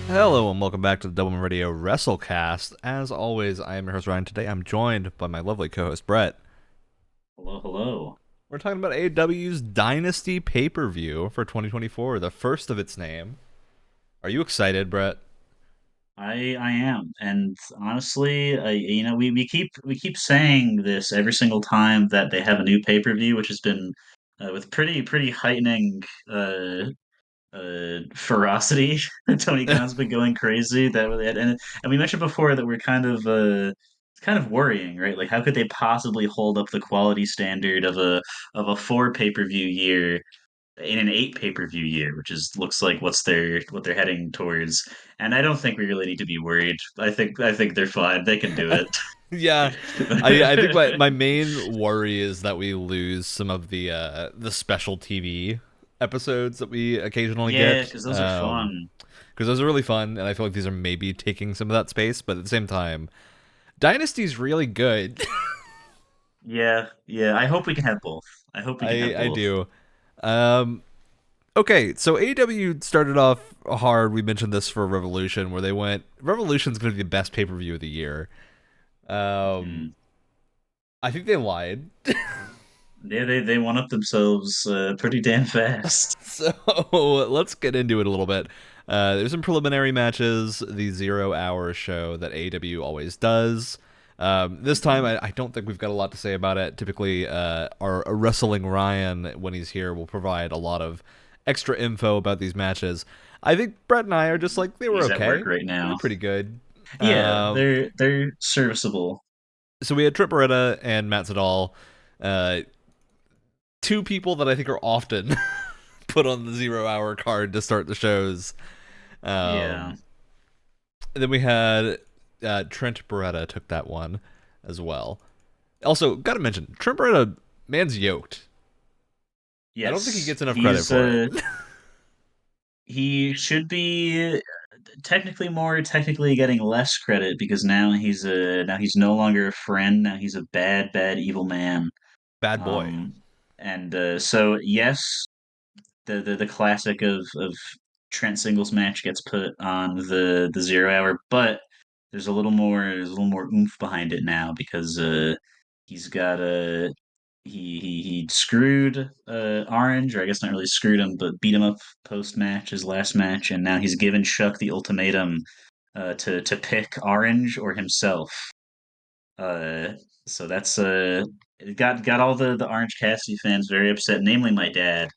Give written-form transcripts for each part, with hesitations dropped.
Hello and welcome back to the Double Radio Wrestlecast. As always, I am your host Ryan. Today I'm joined by my lovely co-host Brett. Hello, hello. We're talking about AEW's Dynasty pay-per-view for 2024, the first of its name. Are you excited, Brett? I am, and honestly, we keep saying this every single time that they have a new pay-per-view, which has been with pretty heightening ferocity. Tony Khan's been going crazy and we mentioned before that we're kind of worrying, right? Like, how could they possibly hold up the quality standard of a four pay-per-view year in an eight pay-per-view year, which is looks like what they're heading towards. And I don't think we really need to be worried. I think they're fine. They can do Yeah, I think it. my main worry is that we lose some of the special TV episodes that we occasionally Yeah, get. because those are fun. Because those are really fun, and I feel like these are maybe taking some of that space. But at the same time, Dynasty's really good. Yeah, yeah. I hope we can have both. I hope we can have I both. do. Um, okay, so AEW started off hard. We mentioned this for Revolution, where they went, Revolution's going to be the best pay per view of the year. Um, Mhm. I think they lied. Yeah, they one up themselves pretty damn fast. So let's get into it a little bit. There's some preliminary matches, the 0 hour show that AEW always does. This time, Mhm. I don't think we've got a lot to say about it. Typically, our Wrestling Ryan, when he's here, will provide a lot of extra info about these matches. I think Brett and I are just like, they were He's at okay. work right They were now. pretty good. Yeah, Um, they're serviceable. so we had Trip Beretta and Matt Sedal, uh, two people that I think are often put on the 0 hour card to start the shows. Yeah. Um, then we had Trent Beretta took that one as well. Also, gotta mention Trent Beretta, man's yoked. I don't think he Yes. gets enough credit for it. He should be technically getting less credit because now he's no longer a friend. Now he's a bad evil man. Bad boy. Um, and so yes, the classic of Trent singles match gets put on the 0 hour, but there's a little more oomph behind it now because he's got a he screwed Orange, or I guess not really screwed him, but beat him up post match, his last match, and now he's given Chuck the ultimatum to pick Orange or himself. Uh, so that's it got all the Orange Cassidy fans very upset, namely my dad,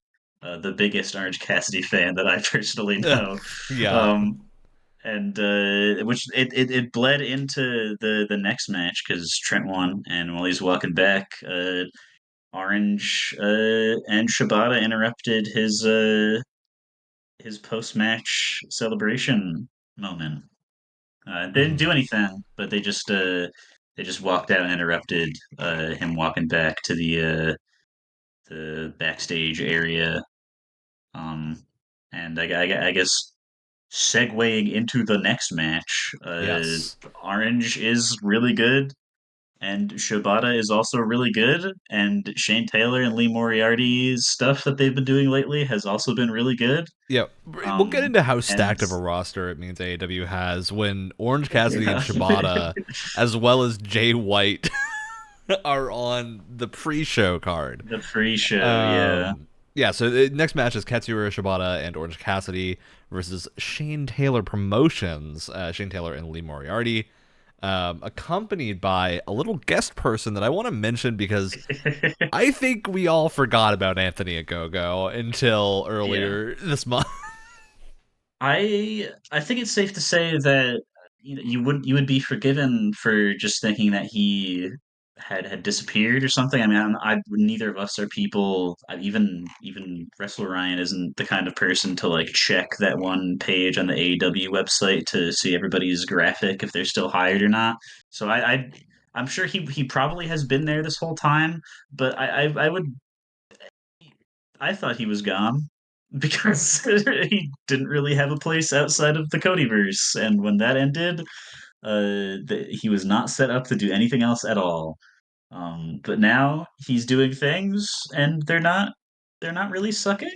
the biggest Orange Cassidy fan that I personally know. Yeah. Um, and which it bled into the next match because Trent won, and while he's walking back, Orange and Shibata interrupted his post match celebration moment. They didn't Mhm. do anything, but they just walked out and interrupted him walking back to the backstage area. Um, and I guess segueing into the next match, Yes. Orange is really good. And Shibata is also really good, and Shane Taylor and Lee Moriarty's stuff that they've been doing lately has also been really good. Yeah, we'll get into how And stacked of a roster it means AEW has when Orange Cassidy and yeah, Shibata, as well as Jay White, are on the pre-show card. the pre-show, yeah. Yeah, so the next match is Katsura Shibata and Orange Cassidy versus Shane Taylor Promotions, Shane Taylor and Lee Moriarty, accompanied by a little guest person that I want to mention because I think we all forgot about Anthony Ogogo until Yeah. earlier this month. I think it's safe to say that you would be forgiven for just thinking that he had disappeared or something. I mean, neither of us are people. Even Wrestler Ryan isn't the kind of person to like check that one page on the AEW website to see everybody's graphic if they're still hired or not. So I'm sure he probably has been there this whole time, but I thought he was gone because he didn't really have a place outside of the Codyverse, and when that ended, he was not set up to do anything else at all. But now he's doing things, and they're not really sucking.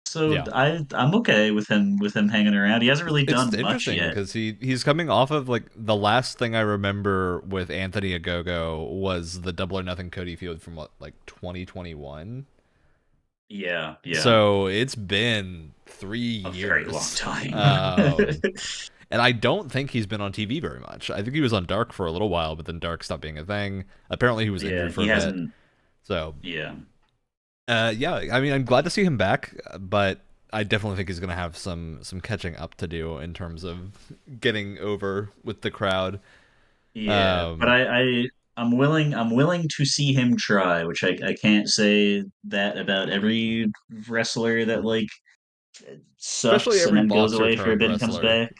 So Yeah. I'm okay with him hanging around. He hasn't really It's done much interesting yet. because he's coming off of like the last thing I remember with Anthony Agogo was the Double or Nothing Cody feud from what, like 2021. Yeah, yeah, So it's been three a very long years. time. And I don't think he's been on TV very much. I think he was on Dark for a little while, but then Dark stopped being a thing. Apparently, he was Yeah, injured for he a bit. hasn't. So, Yeah, yeah, I mean, I'm glad to see him back, but I definitely think he's going to have some catching up to do in terms of getting over with the crowd. yeah. But Um, I'm willing to see him try, which I can't say that about every wrestler that like Especially sucks and every then goes boxer away for a turned bit and comes wrestler. back.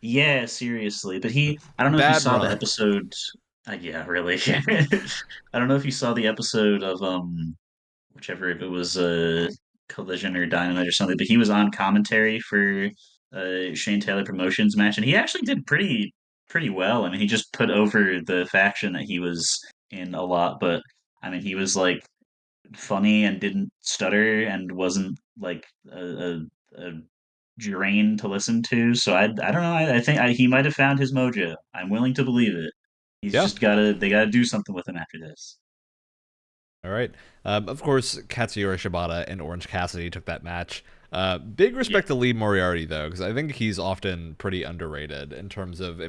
Yeah, seriously. But I don't know if you Bad saw the run. episode. Yeah, really. I don't know if you saw the episode of whichever, if it was Collision or Dynamite or something, but he was on commentary for Shane Taylor Promotions match, and he actually did pretty well. I mean, he just put over the faction that he was in a lot, but I mean, he was like funny and didn't stutter and wasn't like a drain to listen to. So I don't know. I think he might have found his mojo. I'm willing to believe it. He's Yeah. just gotta they gotta do something with him after this. All right. Of course, Katsuyori Shibata and Orange Cassidy took that match. Big Yeah, respect to Lee Moriarty, though, because I think he's often pretty underrated in terms of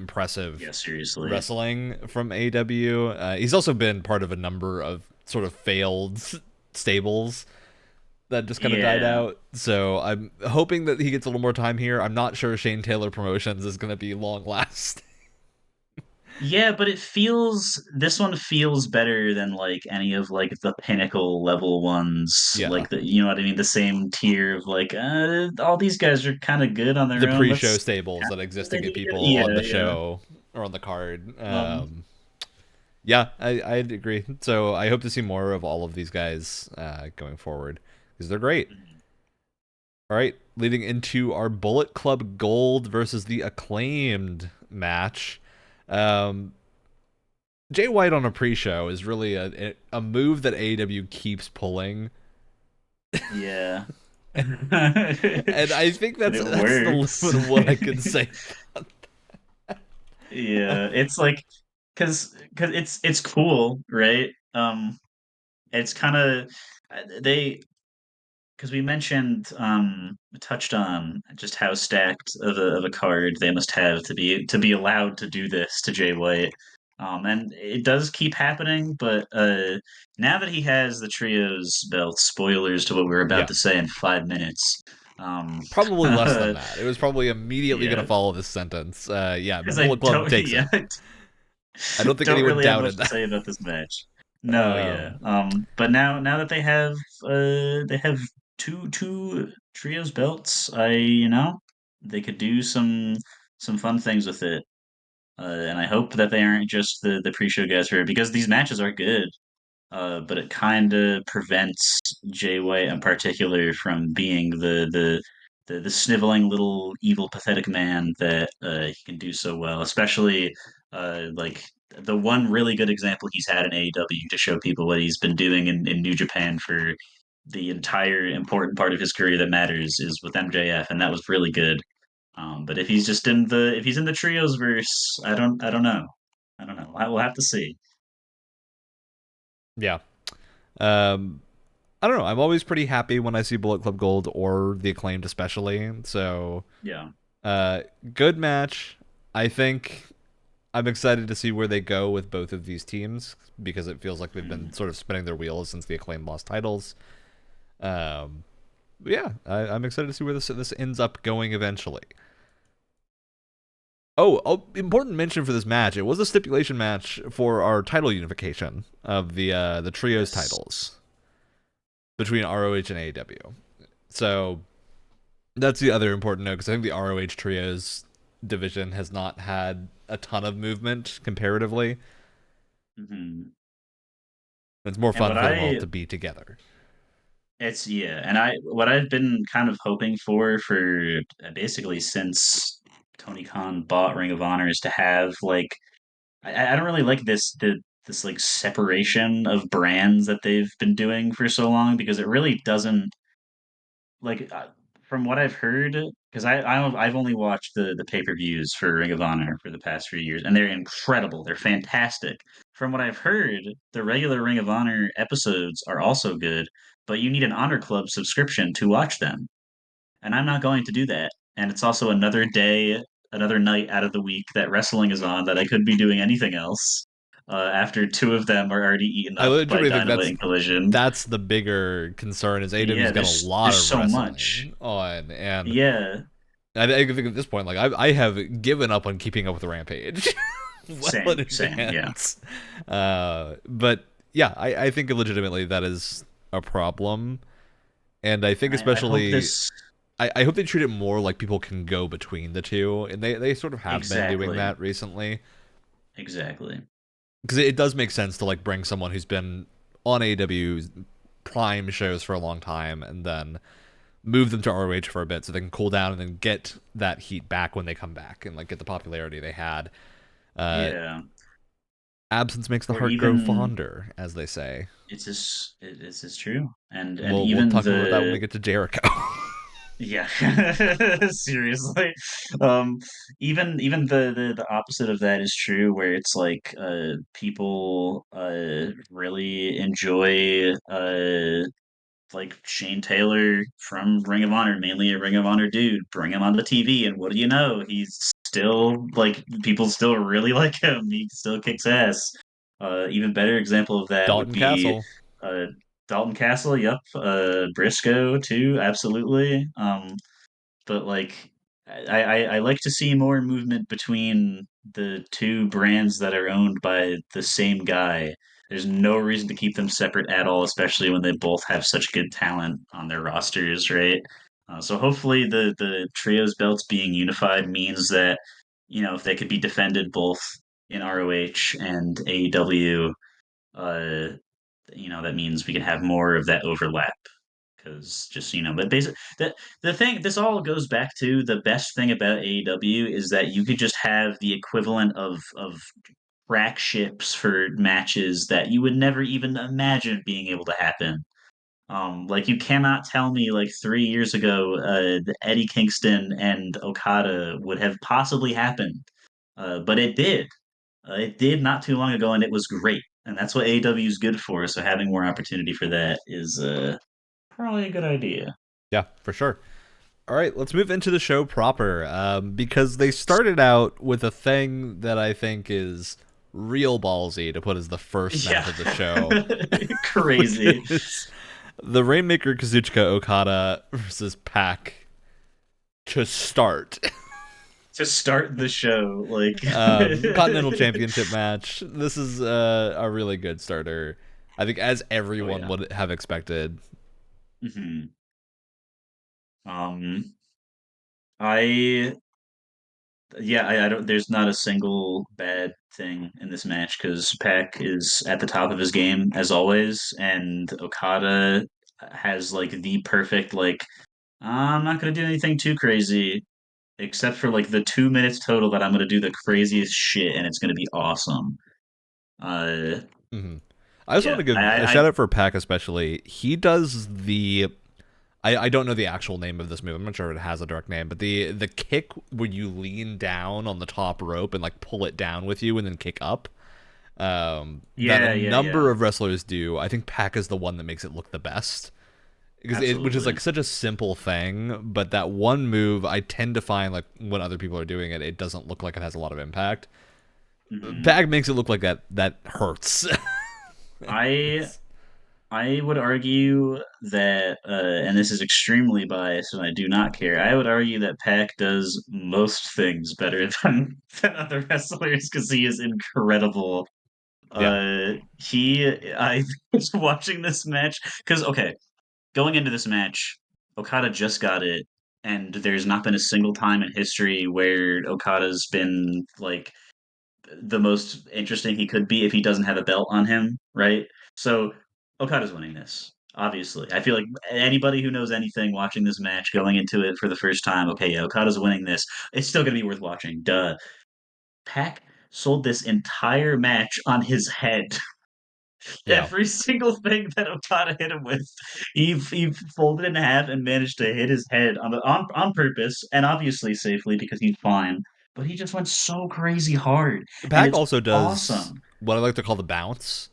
yeah, impressive seriously. wrestling from AEW. He's also been part of a number of sort of failed stables that just kind of died Yeah. out. So I'm hoping that he gets a little more time here. I'm not sure Shane Taylor Promotions is going to be long lasting. Yeah, but this one feels better than like any of like the pinnacle level ones, Yeah. like the you know what I mean, the same tier of like all these guys are kind of good on The their own. pre-show Let's stables kind that of see exist what to they do get together. people on Yeah, the yeah. show or on the card. Um, Yeah, I'd agree. So I hope to see more of all of these guys going forward because they're great. All right, leading into our Bullet Club Gold versus the Acclaimed match. Um, Jay White on a pre-show is really a move that AEW keeps pulling, yeah. and I think But it that's the limit works. of what I can say. Yeah, it's like cuz it's cool, right? It's kind of they because we mentioned touched on just how stacked of a card they must have to be allowed to do this to Jay White. And it does keep happening, but now that he has the trios belt, spoilers to what we were about Yeah, to say in 5 minutes. Um, probably less than that. It was probably immediately going to yeah, follow this sentence. Yeah, because I Bullet Club don't, takes yeah, it. I don't think don't anyone really have much doubted to that. say about this match. No, yeah. Um, But now that they have two trios belts, they could do some fun things with it. And I hope that they aren't just the pre-show guys for it because these matches are good. But it kind of prevents Jay White in particular from being the sniveling little evil pathetic man that he can do so well. Especially like the one really good example he's had in AEW to show people what he's been doing in New Japan for the entire important part of his career that matters is with MJF, and that was really good. But if he's in the trios verse, I don't know. I don't know. We'll have to see. yeah. Um, I don't know. I'm always pretty happy when I see Bullet Club Gold or the Acclaimed, especially. So, Yeah. uh, good match. I think I'm excited to see where they go with both of these teams because it feels like they've been Mhm. sort of spinning their wheels since the Acclaimed lost titles. Um, but yeah, I'm excited to see where this ends up going eventually. Important mention for this match. It was a stipulation match for our title unification of the trios Yes. titles between ROH and AEW. So that's the other important note because I think the ROH trios division has not had a ton of movement comparatively. Hmm. It's more And fun for them all to be together. and what I've been kind of hoping for basically since Tony Khan bought Ring of Honor is to have like I don't really like this like separation of brands that they've been doing for so long because it really doesn't like from what I've heard, because I've only watched the pay-per-views for Ring of Honor for the past few years, and they're incredible. They're fantastic. From what I've heard, the regular Ring of Honor episodes are also good, but you need an Honor Club subscription to watch them, and I'm not going to do that. And it's also another day, another night out of the week that wrestling is on that I could be doing anything else. After two of them are already eaten I up by legitimately think Dynamite that's and Collision. that's the bigger concern is AEW's Yeah, got a lot there's of so much. wrestling on, and Yeah, I think at this point, like I have given up on keeping up with Rampage well in same, yeah. advance. But yeah, I think legitimately that is a problem, and I think I hope especially this I hope they treat it more like people can go between the two, and they sort of have been doing exactly, that recently exactly. because it does make sense to like bring someone who's been on AEW's prime shows for a long time and then move them to ROH for a bit so they can cool down and then get that heat back when they come back and like get the popularity they had. Uh, Yeah, Absence makes the or heart grow even fonder, as they say. it's just true, and We'll even talk about that when we the get to Jericho. yeah, seriously, even the opposite of that is true, where it's like people really enjoy like Shane Taylor from Ring of Honor, mainly a Ring of Honor dude. Bring him on the TV, and what do you know? He's still like people still really like him. He still kicks ass. Even better example of that would Dalton be Castle. uh, Dalton Castle. Yep, Briscoe too. Absolutely. But like I like to see more movement between the two brands that are owned by the same guy. There's no reason to keep them separate at all, especially when they both have such good talent on their rosters, right? So hopefully the trios belts being unified means that if they could be defended both in ROH and AEW, uh, that means we can have more of that overlap because just but basically the thing this all goes back to the best thing about AEW is that you could just have the equivalent of crack ships for matches that you would never even imagine being able to happen. Like you cannot tell me like 3 years ago, Eddie Kingston and Okada would have possibly happened, but it did. It did not too long ago, and it was great. And that's what AEW is good for. So having more opportunity for that is probably a good idea. Yeah, for sure. All right, let's move into the show proper because they started out with a thing that I think is real ballsy to put as the first Yeah. match of the show, which Crazy. is the Rainmaker Kazuchika Okada versus Pac to start. To start the show, like Continental Championship match. This is a really good starter. I think, as oh everyone yeah. would have expected. hmm Um I yeah, I don't there's not a single bad thing in this match because Pac is at the top of his game as always, and Okada has like the perfect like I'm not gonna do anything too crazy except for like the 2 minutes total that I'm gonna do the craziest shit and it's gonna be awesome. Uh, hmm I also want yeah, to give a shout out for Pac, especially. He does the. I don't know the actual name of this move. I'm not sure if it has a direct name, but the kick where you lean down on the top rope and like pull it down with you and then kick up. That a yeah, number of wrestlers do. I think Pac is the one that makes it look the best because which is absolutely. like such a simple thing, but that one move I tend to find like when other people are doing it, it doesn't look like it has a lot of impact. hmm Pac makes it look like that hurts. I I would argue that, and this is extremely biased, and I do not care. I would argue that Pac does most things better than other wrestlers because he is incredible. Yeah. I was watching this match because okay, going into this match, Okada just got it, and there's not been a single time in history where Okada's been like the most interesting he could be if he doesn't have a belt on him, right? So Okada's winning this. Obviously, I feel like anybody who knows anything watching this match, going into it for the first time, okay, yeah, Okada's winning this. It's still gonna be worth watching. Duh. Pac sold this entire match on his head. Yeah. Every single thing that Okada hit him with, he folded in half and managed to hit his head on purpose and obviously safely because he's fine. But he just went so crazy hard, and Pac it's also does awesome. what I like to call the bounce,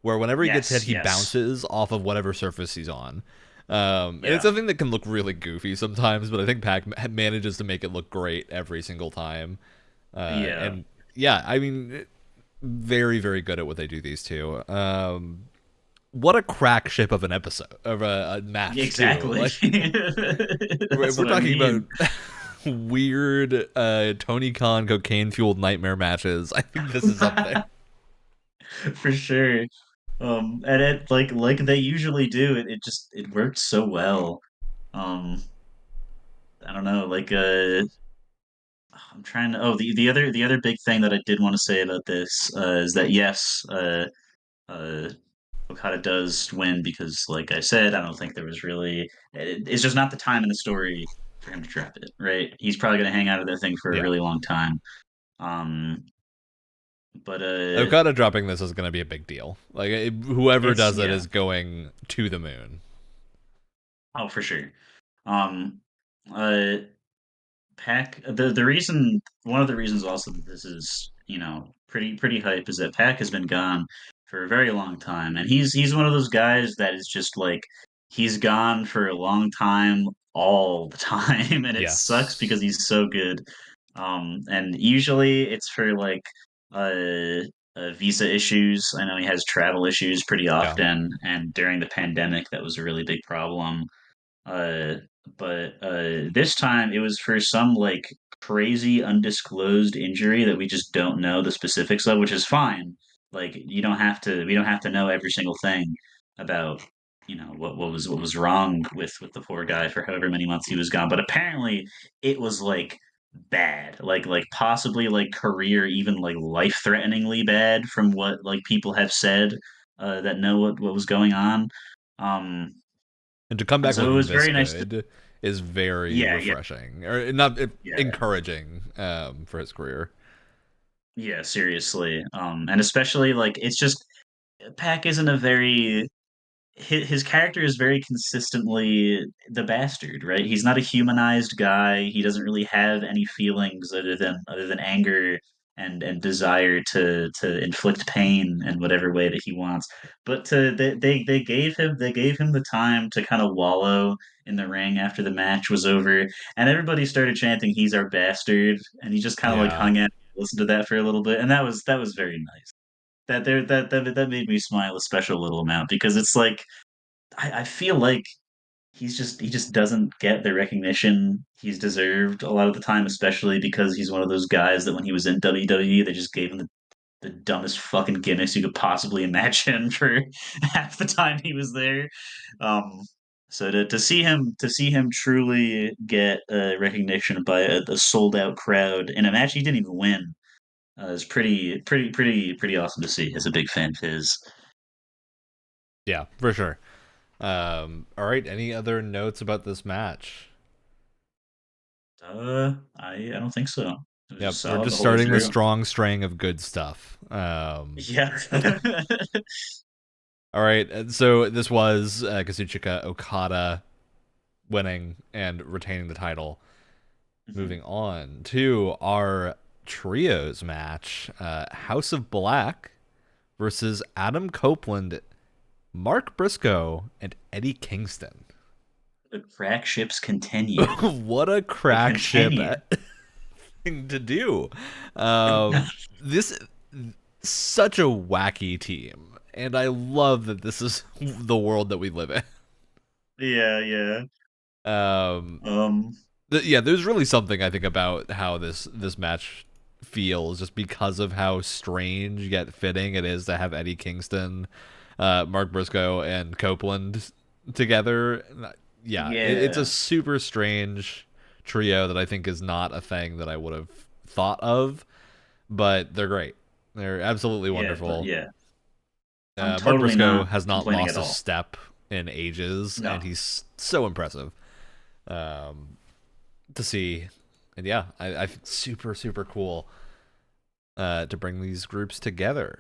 where whenever he gets hit, Yes, he yes, bounces off of whatever surface he's on. And it's yeah, something that can look really goofy sometimes, but I think Pac manages to make it look great every single time. yeah, And yeah, I mean, very, very good at what they do, these two. What a crack ship of an episode, of a match, too. exactly. Like, That's we're what I talking about mean. weird Tony Khan cocaine fueled nightmare matches. I think this is up there. For sure. And it like they usually do, it just it worked so well. Um, I don't know, I'm trying to. Oh, the other big thing that I did want to say about this is that yes, uh, Okada does win because, like I said, I don't think there was really. It's just not the time in the story for him to drop it. Right? He's probably going to hang out of that thing for a Yeah. really long time. Um, but Okada dropping this is going to be a big deal. Like, whoever it's does it yeah. is going to the moon. Oh, for sure. Um, uh, Pac, the reason, one of the reasons also that this is, pretty hype is that Pac has been gone for a very long time, and he's one of those guys that is just like he's gone for a long time all the time, and it sucks Yes. because he's so good. And usually it's for like visa issues. I know he has travel issues pretty Yeah. often, and during the pandemic, that was a really big problem. Uh, but this time it was for some like crazy undisclosed injury that we just don't know the specifics of, which is fine. Like we don't have to know every single thing about what was wrong with the poor guy for however many months he was gone. But apparently it was like bad, like possibly like career, even like life threateningly bad from what like people have said that know what was going on. Um, And to come and back so it looking was this very nice to, good is very yeah, yeah, refreshing, or not yeah, encouraging, for his career. yeah, seriously. And especially like it's just Pac isn't a very his character is very consistently the bastard, right? He's not a humanized guy. He doesn't really have any feelings other than anger and desire to inflict pain in whatever way that he wants. But they gave him the time to kind of wallow in the ring after the match was over, and everybody started chanting, "He's our bastard," and he just kind of like Yeah. hung out, listened to that for a little bit, and that was very nice. That made me smile a special little amount because it's like I feel like he just doesn't get the recognition he's deserved a lot of the time, especially because he's one of those guys that when he was in WWE, they just gave him the dumbest fucking gimmicks you could possibly imagine for half the time he was there. Um, so to see him truly get recognition by a sold out crowd in a match he didn't even win is pretty awesome to see as a big fan of his. Yeah, for sure. All right. Any other notes about this match? I don't think so. It was Yep, just we're solid the just whole way starting the through. strong string of good stuff. Yeah. All right, so this was Kazuchika Okada winning and retaining the title. Mhm. Moving on to our trios match, House of Black versus Adam Copeland, Mark Briscoe, and Eddie Kingston. The crack ships continue. What a They crack ship continue. thing to do. This such a wacky team, and I love that this is the world that we live in. Yeah, yeah. Um, Um, yeah, there's really something I think about how this match feels, just because of how strange yet fitting it is to have Eddie Kingston, Mark Briscoe, and Copeland together. Yeah, it's a yeah. super strange trio that I think is not a thing that I would have thought of, but they're great. They're absolutely Yeah, but wonderful. yeah. I'm Mark totally Briscoe not has not complaining at lost a all. step in ages, No. and he's so impressive. To see. And yeah, I think super, super cool to bring these groups together.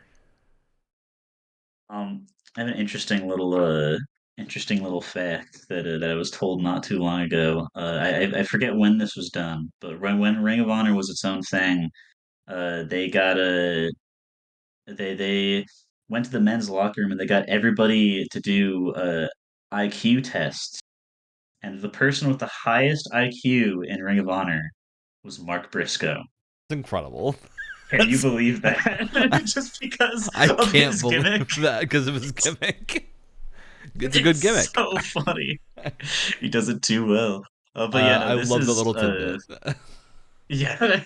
I have an interesting little fact that I was told not too long ago. I forget when this was done, but when Ring of Honor was its own thing, they got a they went to the men's locker room and they got everybody to do IQ tests, and the person with the highest IQ in Ring of Honor was Mark Briscoe. It's incredible. Can you That's, believe that? I, Just because I of can't his believe gimmick. that because of his gimmick. It's a good It's gimmick. so funny. He does it too well. But yeah, no, I this love the is little tidbit. yeah,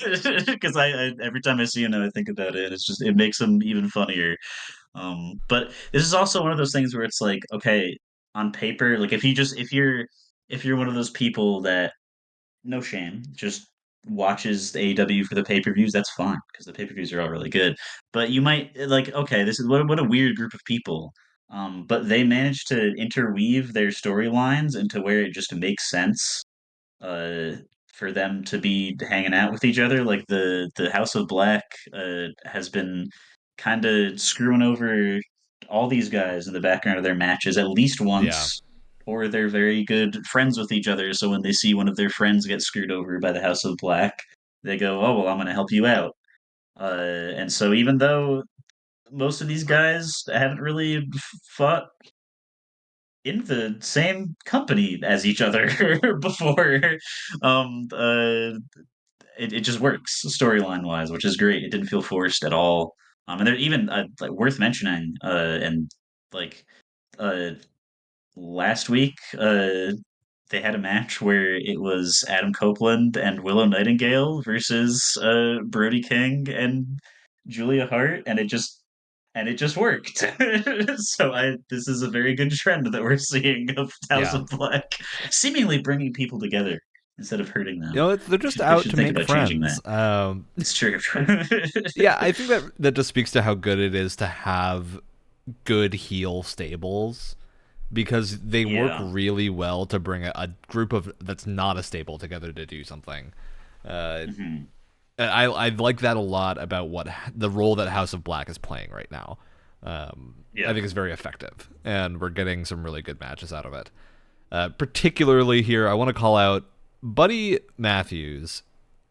because I every time I see him, I think about it. It's just it makes him even funnier. But this is also one of those things where it's like, okay, on paper, like if you're one of those people that no shame, just watches the AEW for the pay-per-views, that's fine because the pay-per-views are all really good. But you might like, okay, this is what a weird group of people. But they managed to interweave their storylines into where it just makes sense uh, for them to be hanging out with each other. Like the House of Black has been kind of screwing over all these guys in the background of their matches at least Yeah. once, or they're very good friends with each other. So when they see one of their friends get screwed over by the House of Black, they go, "Oh well, I'm going to help you out." And so even though most of these guys haven't really fought in the same company as each other before. Um, uh, it just works storyline wise, which is great. It didn't feel forced at all. And they're even like worth mentioning. And like uh, last week, they had a match where it was Adam Copeland and Willow Nightingale versus Brody King and Julia Hart, and it just worked. So I this is a very good trend that we're seeing of House Yeah. of Black seemingly bringing people together instead of hurting You them. know, they're just They out should to think make about changing friends. that. It's true. Yeah, I think that just speaks to how good it is to have good heel stables because they work Yeah. really well to bring a group of that's not a stable together to do something. Uh, Hmm. I like that a lot about what the role that House of Black is playing right now. I Yeah. think it's very effective, and we're getting some really good matches out of it. Particularly here, I want to call out Buddy Matthews.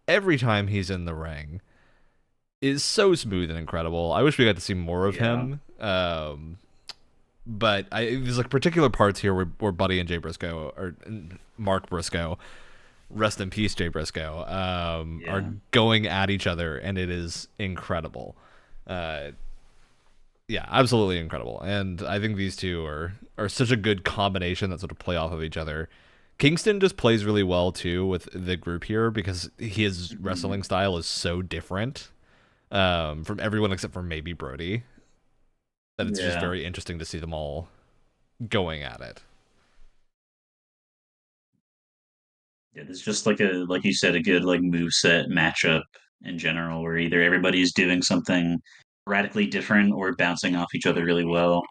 Every time he's in the ring, is so smooth and incredible. I wish we got to see more of Yeah. him. But there's like particular parts here where Buddy and Jay Briscoe or Mark Briscoe, rest in peace, Jay Briscoe, are Yeah. going at each other, and it is incredible. Uh, yeah, absolutely incredible. And I think these two are such a good combination that sort of play off of each other. Kingston just plays really well too with the group here because his Hmm. wrestling style is so different from everyone except for maybe Brody that it's just Yeah. very interesting to see them all going at it. Yeah, there's just like a like you said, a good like move set matchup in general, where either everybody's doing something radically different or bouncing off each other really well.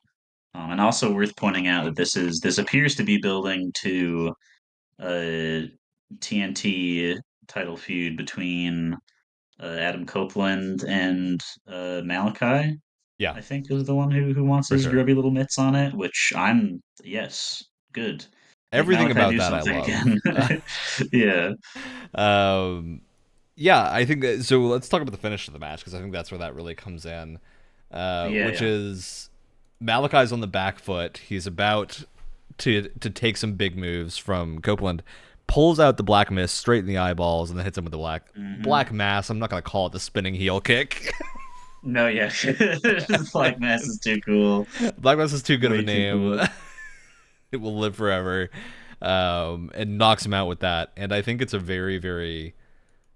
And also worth pointing out that this appears to be building to a TNT title feud between Adam Copeland and Malachi. Yeah, I think is the one who wants for his sure. grubby little mitts on it. Which I'm yes, good. Make Everything Malachi about do that I something love. again. Yeah. um, yeah, I think so. Let's talk about the finish of the match because I think that's where that really comes in, Yeah, which yeah. is Malachi's on the back foot. He's about to take some big moves from Copeland. Pulls out the black mist straight in the eyeballs and then hits him with the black Hmm. mass. I'm not gonna call it the spinning heel kick. No, yeah. Black Mass is too cool. Black mass is too good of a Way too name. cool. It will live forever. And knocks him out with that. And I think it's a very, very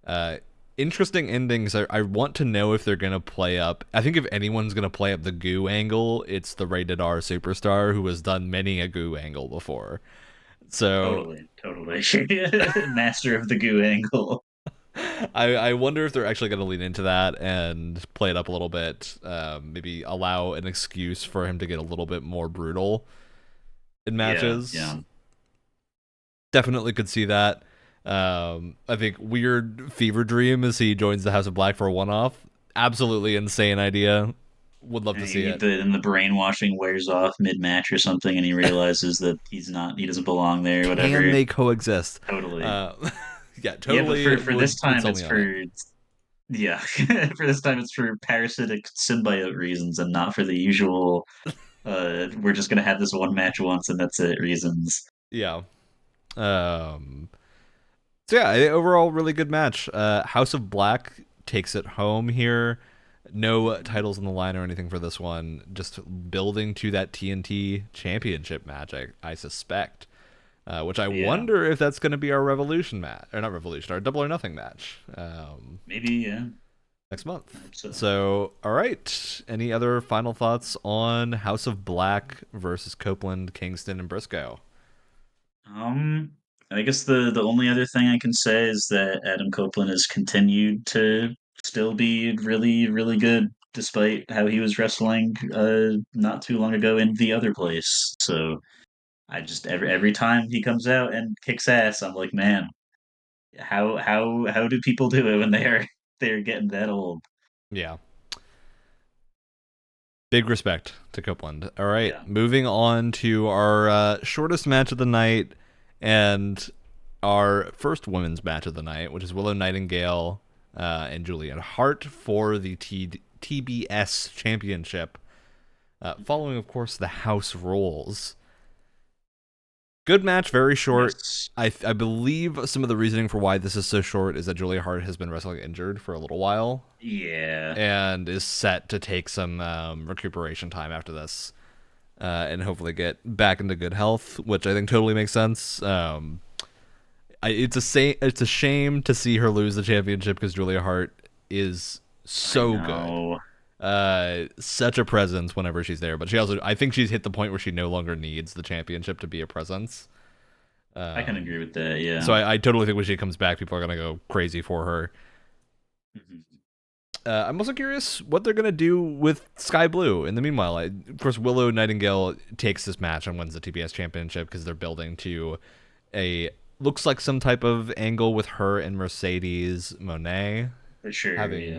uh, interesting endings. I want to know if they're gonna play up. I think if anyone's gonna play up the goo angle, it's the rated R superstar who has done many a goo angle before. So Totally, totally. Master of the goo angle. I wonder if they're actually gonna lean into that and play it up a little bit. Maybe allow an excuse for him to get a little bit more brutal in Yeah, matches. yeah. Definitely could see that. I think weird fever dream as he joins the House of Black for a one off. Absolutely insane idea. Would love to see And it. the brainwashing wears off mid match or something, and he realizes that he doesn't belong there, Can whatever. they coexist? Totally. Uh, yeah, Yeah, but totally for this would time, sell it's me on it. for yeah, for this time, it's for parasitic symbiote reasons, and not for the usual. We're just gonna have this one match once, and that's it. Reasons. Yeah. Um, so yeah, overall really good match. House of Black takes it home here. No titles on the line or anything for this one. Just building to that TNT Championship match, I suspect. Which I Yeah, wonder if that's going to be our Revolution match, or not Revolution, our Double or Nothing match maybe. Yeah, next I month. hope so. So, all right. Any other final thoughts on House of Black versus Copeland, Kingston, and Briscoe? Um, I guess the only other thing I can say is that Adam Copeland has continued to still be really, really good, despite how he was wrestling not too long ago in the other place. So I just every time he comes out and kicks ass, I'm like, man, how do people do it when they're getting that old? Yeah. Big respect to Copeland. All right, Yeah. moving on to our shortest match of the night and our first women's match of the night, which is Willow Nightingale and Juliet Hart for the TBS Championship, following, of course, the house rules. Good match, very short. Yes. I believe some of the reasoning for why this is so short is that Julia Hart has been wrestling injured for a little while Yeah. and is set to take some recuperation time after this, and hopefully get back into good health, which I think totally makes sense. It's a shame to see her lose the championship because Julia Hart is I so good, know. such a presence whenever she's there. But she also, I think she's hit the point where she no longer needs the championship to be a presence. I can agree with that. Yeah. So I totally think when she comes back, people are gonna go crazy for her. Mhm. I'm also curious what they're gonna do with Sky Blue. In the meanwhile, of course, Willow Nightingale takes this match and wins the TBS championship because they're building to a looks like some type of angle with her and Mercedes Monet For sure. having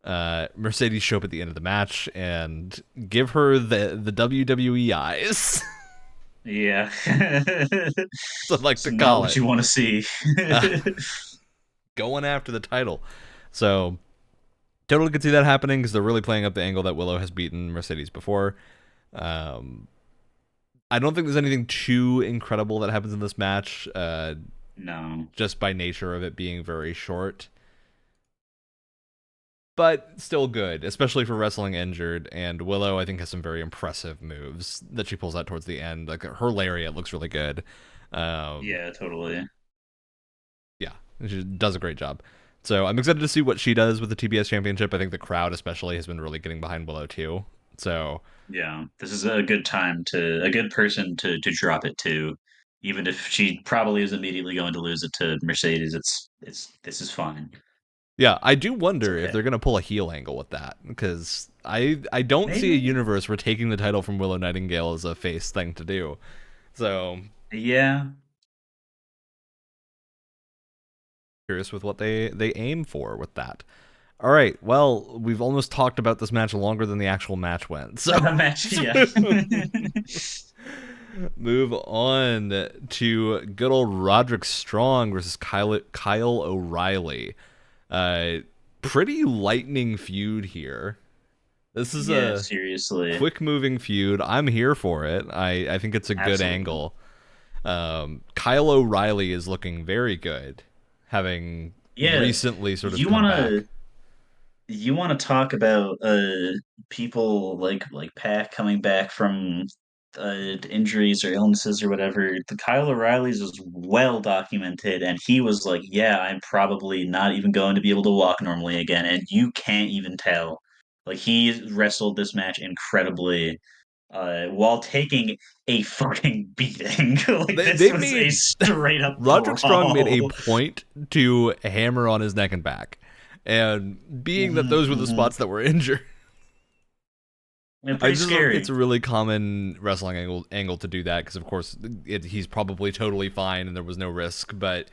Yeah. Mercedes show up at the end of the match and give her the WWE eyes. Yeah. I like It's to not call what it, you want to see. going after the title. So totally could see that happening because they're really playing up the angle that Willow has beaten Mercedes before. Um, I don't think there's anything too incredible that happens in this match, No. just by nature of it being very short. But still good, especially for wrestling injured. And Willow, I think, has some very impressive moves that she pulls out towards the end. Like her lariat looks really good. Um, Yeah, totally. yeah, she does a great job. So I'm excited to see what she does with the TBS Championship. I think the crowd, especially, has been really getting behind Willow too. So Yeah. This is a good time to a good person to drop it to. Even if she probably is immediately going to lose it to Mercedes, it's this is fine. yeah, I do It's wonder if okay. they're gonna pull a heel angle with that because I don't see a Maybe. universe where taking the title from Willow Nightingale is a face thing to do. So Yeah. curious with what they aim for with that. All right, well, we've almost talked about this match longer than the actual match went. So The match, yeah. move on to good old Roderick Strong versus Kyle O'Reilly. Uh, Pretty lightning feud here. This is Yeah, a seriously. quick moving feud. I'm here for it. I think it's a good Absolutely. angle. Kyle O'Reilly is looking very good, having Yeah. recently sort of You come wanna back. you wanna talk about people like Pac coming back from injuries or illnesses or whatever. The Kyle O'Reilly's is well documented, and he was like, "Yeah, I'm probably not even going to be able to walk normally again," and you can't even tell. Like he wrestled this match incredibly, while taking a fucking beating. Like this They was a made straight up Roderick Strong made a brawl. point to hammer on his neck and back, and being that Hmm those were the hmm spots that were injured, Yeah, I pretty just it's scary. a really common wrestling angle to do that because of course he's probably totally fine and there was no risk, but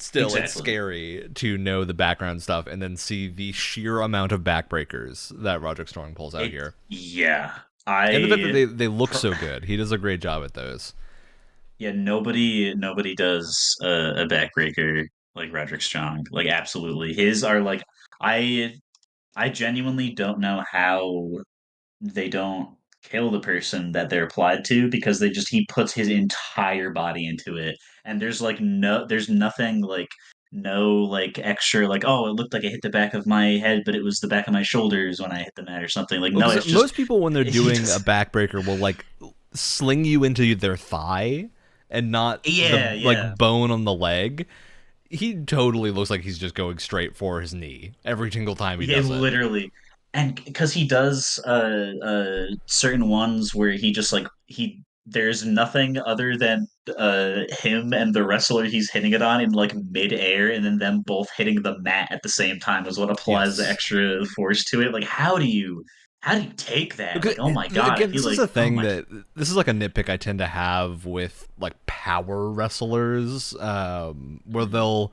still, it's Exactly. scary to know the background stuff and then see the sheer amount of backbreakers that Roderick Strong pulls out It here. yeah. And the fact that I they look pr- so good. He does a great job at those. yeah, nobody does a backbreaker like Roderick Strong. Like absolutely. His are like I I genuinely don't know how they don't kill the person that they're applied to because he puts his entire body into it, and there's nothing like no like extra like, oh, it looked like it hit the back of my head but it was the back of my shoulders when I hit the mat or something. Like Well, no, because it's just most people, when they're he doing a just backbreaker, will like sling you into their thigh and not the yeah, yeah. like bone on the leg. He totally looks like he's just going straight for his knee every single time he Yeah, does it. literally. And because he does certain ones where he just like he there's nothing other than him and the wrestler he's hitting it on in like mid-air, and then them both hitting the mat at the same time is what applies the Yes. extra force to it. Like how do you take that? Because Like, oh my God, I again, feel this is like, a oh thing my, that this is like a nitpick I tend to have with like power wrestlers, where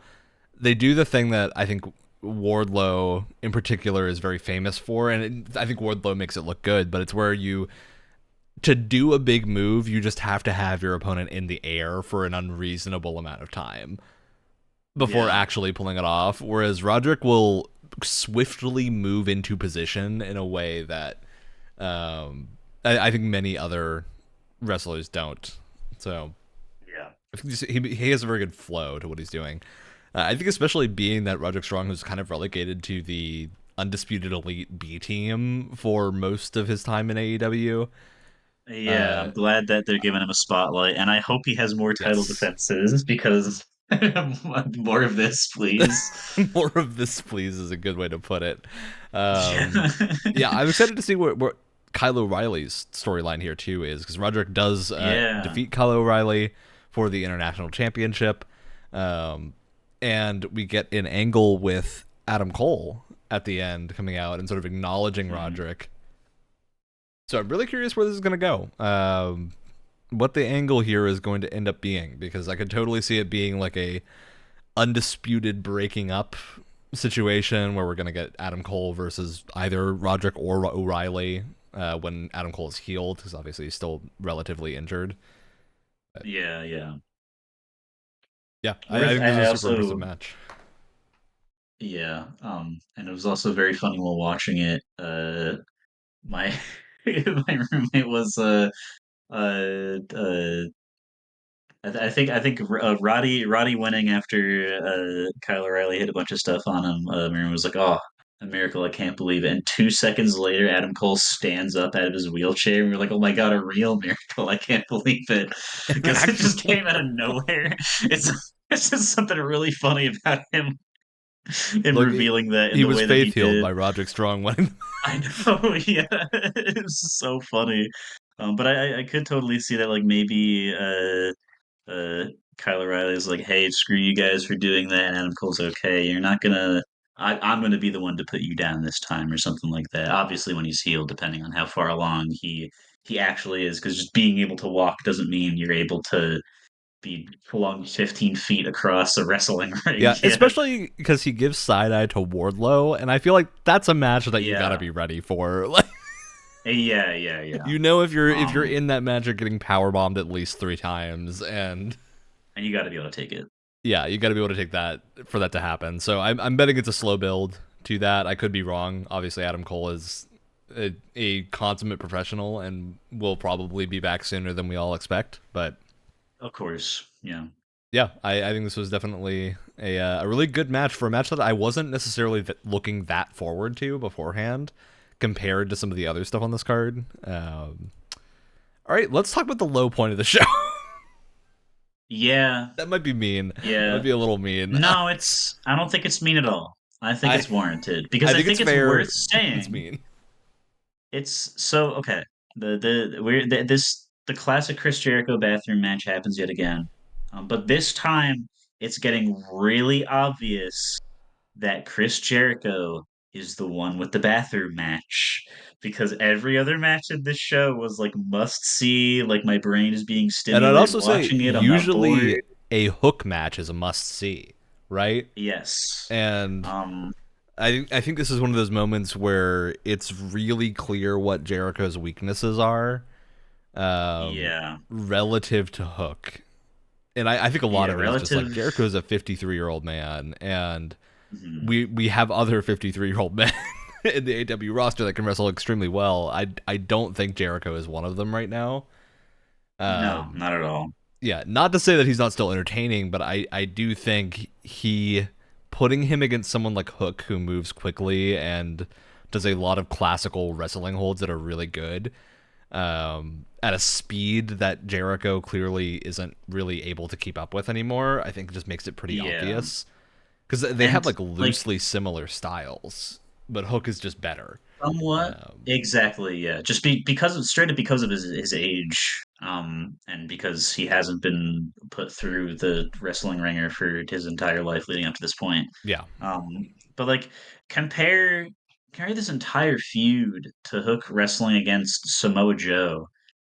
they do the thing that I think Wardlow in particular is very famous for, and I think Wardlow makes it look good. But it's where you to do a big move, you just have to have your opponent in the air for an unreasonable amount of time before yeah. actually pulling it off. Whereas Roderick will swiftly move into position in a way that I think many other wrestlers don't. So Yeah. I think he has a very good flow to what he's doing. I think especially being that Roderick Strong was kind of relegated to the Undisputed Elite B team for most of his time in AEW. Yeah, Uh, I'm glad that they're giving him a spotlight, and I hope he has more title yes. defenses because more of this, please. More of this, please, is a good way to put it. Yeah. Yeah, I'm excited to see what Kyle O'Reilly's storyline here too is, because Roderick does Yeah. defeat Kyle O'Reilly for the international championship, um, and we get an angle with Adam Cole at the end coming out and sort of acknowledging Mhm. Roderick. So I'm really curious where this is going to go. What the angle here is going to end up being, because I could totally see it being like a undisputed breaking up situation where we're going to get Adam Cole versus either Roderick or O'Reilly when Adam Cole is healed, because obviously he's still relatively injured. But Yeah, yeah. yeah, I think this is I a super impressive also, match. yeah, and it was also very funny while watching it. My my roommate was I think Roddy winning after Kyle O'Reilly hit a bunch of stuff on him. Miriam was like, "Oh, a miracle! I can't believe it." And 2 seconds later, Adam Cole stands up out of his wheelchair, and we're like, "Oh my God, a real miracle! I can't believe it," An because it just actual came out of nowhere. It's it's just something really funny about him look, revealing that in he the was way that faith he healed did. by Roderick Strong winning. I know, yeah, it's so funny. But I could totally see that, like maybe uh Kyle O'Reilly's like, hey, screw you guys for doing that, and Adam Cole's okay. You're not gonna I'm gonna be the one to put you down this time or something like that. Obviously when he's healed, depending on how far along he actually is, because just being able to walk doesn't mean you're able to be flung 15 feet across a wrestling ring Yeah, yet. especially because he gives side eye to Wardlow, and I feel like that's a match that you got to Yeah. be ready for. Like, Yeah, yeah, yeah. you know, if you're Um, in that match, you're getting power bombed at least 3 times, and and you got to be able to take it. yeah, you got to be able to take that for that to happen. So I'm betting it's a slow build to that. I could be wrong. Obviously, Adam Cole is a consummate professional and will probably be back sooner than we all expect. But Of course, yeah. yeah, I think this was definitely a really good match for a match that I wasn't necessarily looking that forward to beforehand, compared to some of the other stuff on this card. All right, let's talk about the low point of the show. Yeah, That might be mean. That might yeah. be a little mean. No, I don't think it's mean at all. I think I it's warranted because I I think it's think it's worth fair. It's saying. mean. It's so okay. The classic Chris Jericho bathroom match happens yet again, but this time it's getting really obvious that Chris Jericho is the one with the bathroom match, because every other match in this show was like must see. Like my brain is being And I'd stimulated also say watching it. I'm not usually bored. a hook match is a must see. right? Yes. And Um, I think this is one of those moments where it's really clear what Jericho's weaknesses are, yeah. relative to Hook. And I think a lot Yeah, of it is just like relative. Jericho's a 53-year-old man, and Mhm. we have other 53-year-old men in the AEW roster that can wrestle extremely well. I don't think Jericho is one of them right now. No, Um, not at all. yeah, not to say that he's not still entertaining, but I do think he putting him against someone like Hook who moves quickly and does a lot of classical wrestling holds that are really good, at a speed that Jericho clearly isn't really able to keep up with anymore. I think just makes it pretty Yeah. obvious because they have And like like loosely similar styles, but Hook is just better. somewhat Um, exactly, yeah. Just because of straight up because of his age, and because he hasn't been put through the wrestling ringer for his entire life leading up to this point. yeah, Um, but like compare compare this entire feud to Hook wrestling against Samoa Joe.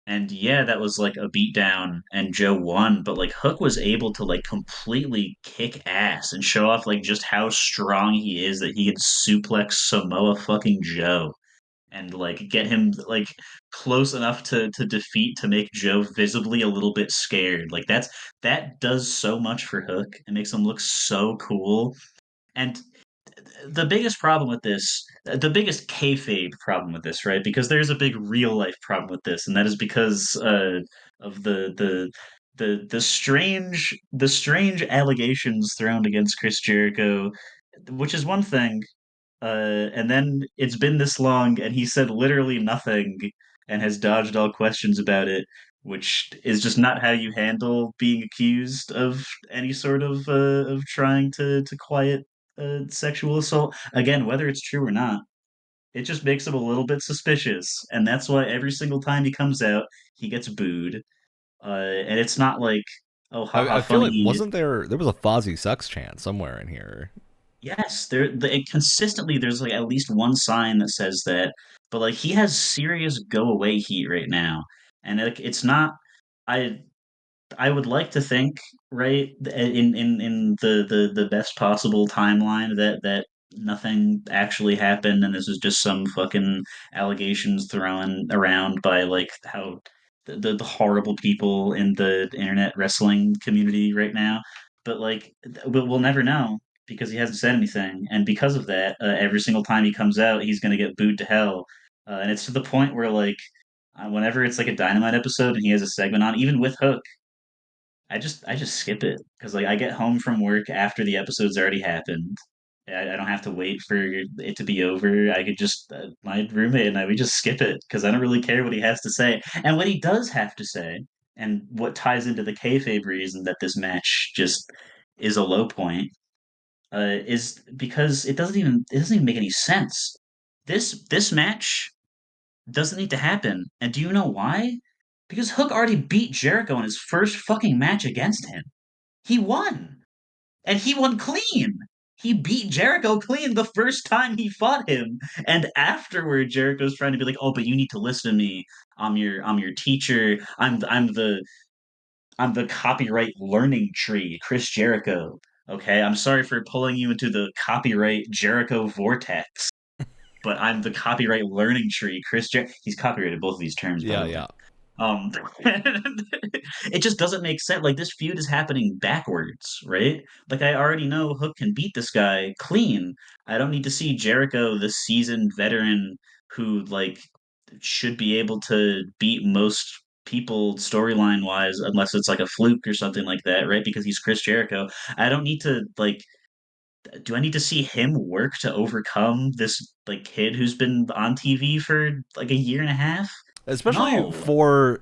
And yeah, that was like a beatdown and Joe won, but like Hook was able to like completely kick ass and show off like just how strong he is that he could suplex Samoa fucking Joe and like get him like close enough to defeat to make Joe visibly a little bit scared. Like that does so much for Hook. It makes him look so cool. And the biggest problem with this, the biggest kayfabe problem with this, right? Because there's a big real life problem with this, and that is because of the strange allegations thrown against Chris Jericho, which is one thing, and then it's been this long, and he said literally nothing and has dodged all questions about it, which is just not how you handle being accused of any sort of trying to quiet sexual assault. Again, whether it's true or not, it just makes him a little bit suspicious, and that's why every single time he comes out, he gets booed. And it's not like, oh, haha, I feel like funny. wasn't there was a Fozzy sucks chant somewhere in here. Yes, it consistently there's like at least one sign that says that, but like he has serious go away heat right now, and like it's not. I I would like to think, right, in the best possible timeline that nothing actually happened and this is just some fucking allegations thrown around by like how the horrible people in the internet wrestling community right now. But like we'll never know because he hasn't said anything, and because of that, every single time he comes out, he's gonna get booed to hell, and it's to the point where like. Whenever it's like a Dynamite episode and he has a segment on, even with Hook, I just skip it because like I get home from work after the episode's already happened. I don't have to wait for it to be over. I could just my roommate and I we just skip it because I don't really care what he has to say. And what he does have to say, and what ties into the kayfabe reason that this match just is a low point, is because it doesn't even make any sense. This match doesn't need to happen. And do you know why? Because Hook already beat Jericho in his first fucking match against him. He won. And he won clean. He beat Jericho clean the first time he fought him. And afterward, Jericho's trying to be like, "Oh, but you need to listen to me. I'm your teacher. I'm the copyright learning tree, Chris Jericho. Okay, I'm sorry for pulling you into the copyright Jericho vortex, but I'm the copyright learning tree, He's copyrighted both of these terms, by Yeah, the way. yeah. Um, it just doesn't make sense. Like this feud is happening backwards, right? Like I already know Hook can beat this guy clean. I don't need to see Jericho, the seasoned veteran who like should be able to beat most people storyline wise, unless it's like a fluke or something like that, right? Because he's Chris Jericho. I don't need to like do I need to see him work to overcome this like kid who's been on TV for like a year and a half? Especially No. for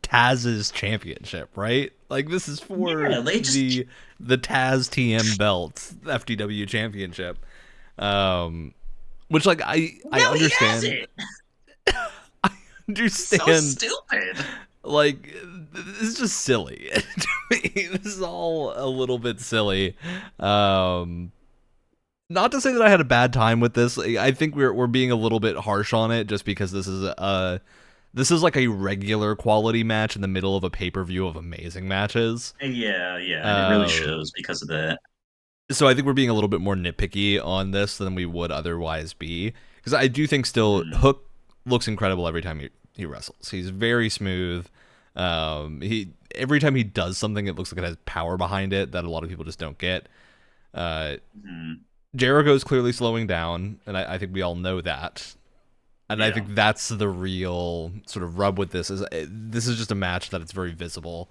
Taz's championship, right? Like this is for Yeah, they just the Taz TM belt, FTW championship. Um which like I no, he has understand it. It's so understand stupid. like this is just silly. To me, this is all a little bit silly. Um Not to say that I had a bad time with this. I think we're being a little bit harsh on it just because this is like a regular quality match in the middle of a pay-per-view of amazing matches. Yeah, yeah, and it really Uh shows because of that. So I think we're being a little bit more nitpicky on this than we would otherwise be, because I do think still Mhm. Hook looks incredible every time he wrestles. He's very smooth. He every time he does something, it looks like it has power behind it that a lot of people just don't get. Uh, Mhm. Jericho's clearly slowing down, and I think we all know that. And I Yeah. think that's the real sort of rub with this this is just a match that it's very visible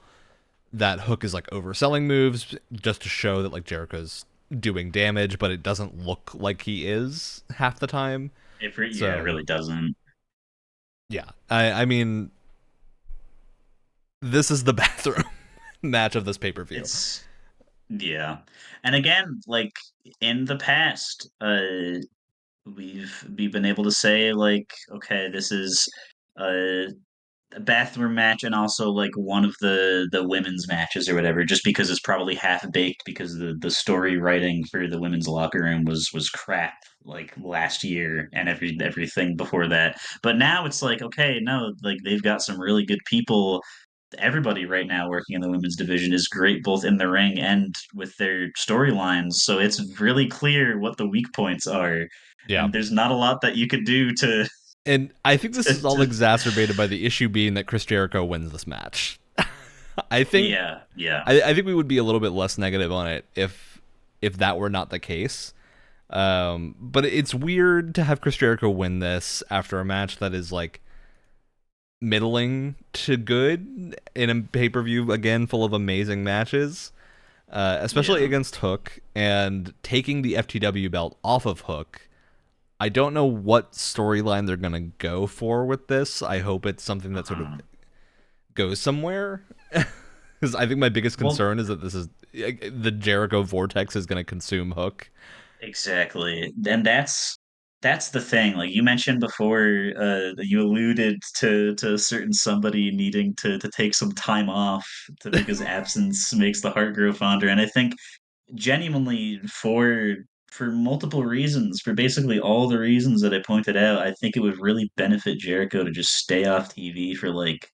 that Hook is like overselling moves just to show that like Jericho's doing damage, but it doesn't look like he is half the time. Yeah, it So really doesn't. yeah, I mean this is the bathroom match of this pay per view. It's yeah. And again, like in the past, we've been able to say like, okay, this is a bathroom match and also like one of the women's matches or whatever, just because it's probably half baked because the story writing for the women's locker room was crap like last year and everything before that. But now it's like, okay, no, like they've got some really good people. Everybody right now working in the women's division is great both in the ring and with their storylines. So it's really clear what the weak points are. Yeah. And there's not a lot that you could do to, And I think this is all to exacerbated by the issue being that Chris Jericho wins this match. I think yeah, yeah. I think we would be a little bit less negative on it if that were not the case. But it's weird to have Chris Jericho win this after a match that is like middling to good in a pay per view again full of amazing matches, especially Yeah. against Hook and taking the FTW belt off of Hook. I don't know what storyline they're gonna go for with this. I hope it's something that sort of Uh-huh. goes somewhere. Because I think my biggest Well, concern is that this is the Jericho vortex is going to consume Hook. exactly. And that's the thing. Like you mentioned before, you alluded to a certain somebody needing to take some time off to because absence makes the heart grow fonder. And I think genuinely for multiple reasons, for basically all the reasons that I pointed out, I think it would really benefit Jericho to just stay off TV for like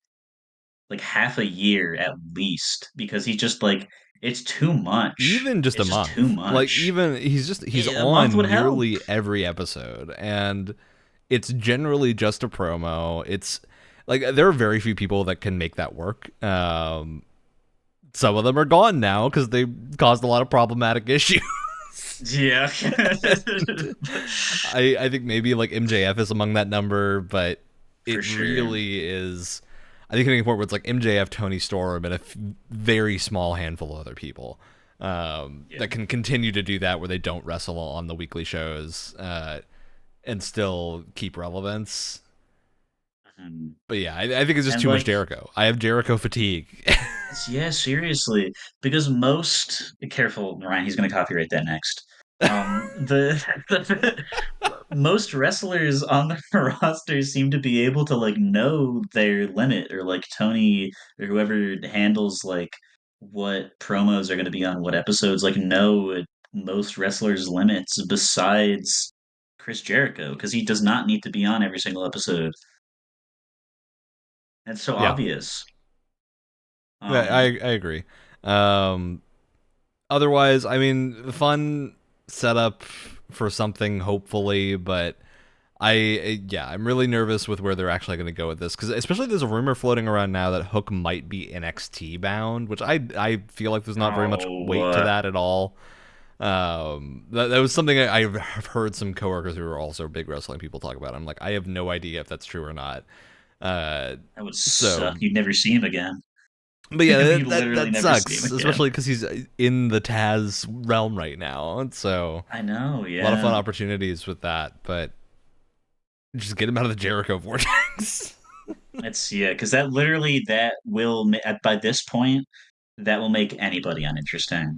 half a year at least because he just like it's too much. Even just a It's just too month, like much. even he's A month would on help. nearly every episode, and it's generally just a promo. It's like there are very few people that can make that work. Some of them are gone now because they caused a lot of problematic issues. Yeah. I think maybe like MJF is among that number, but For it sure. really is. I think getting a point where it's like MJF, Tony Storm, and a very small handful of other people Yeah. that can continue to do that, where they don't wrestle on the weekly shows and still keep relevance. Mhm. But yeah, I think it's just And too much like Jericho. I have Jericho fatigue. yeah, seriously. Because most careful, Ryan, he's gonna copyright that next. The most wrestlers on the roster seem to be able to like know their limit or like Tony or whoever handles like what promos are gonna be on what episodes, like know most wrestlers' limits besides Chris Jericho, because he does not need to be on every single episode. It's so Yeah, obvious. I agree. Um, Otherwise, I mean, fun setup for something, hopefully, but yeah, I'm really nervous with where they're actually going to go with this because especially there's a rumor floating around now that Hook might be NXT bound, which I feel like there's not very much Oh, weight to that at all. That was something I've heard some coworkers who are also big wrestling people talk about. I'm like, I have no idea if that's true or not. Uh, that would so suck. You'd never see him again. but yeah, You'd that literally that never see him sucks, again. especially because he's in the Taz realm right now. And so I know, a lot of fun yeah. opportunities with that, but just get him out of the Jericho vortex. It's yeah, because that literally that will by this point that will make anybody uninteresting,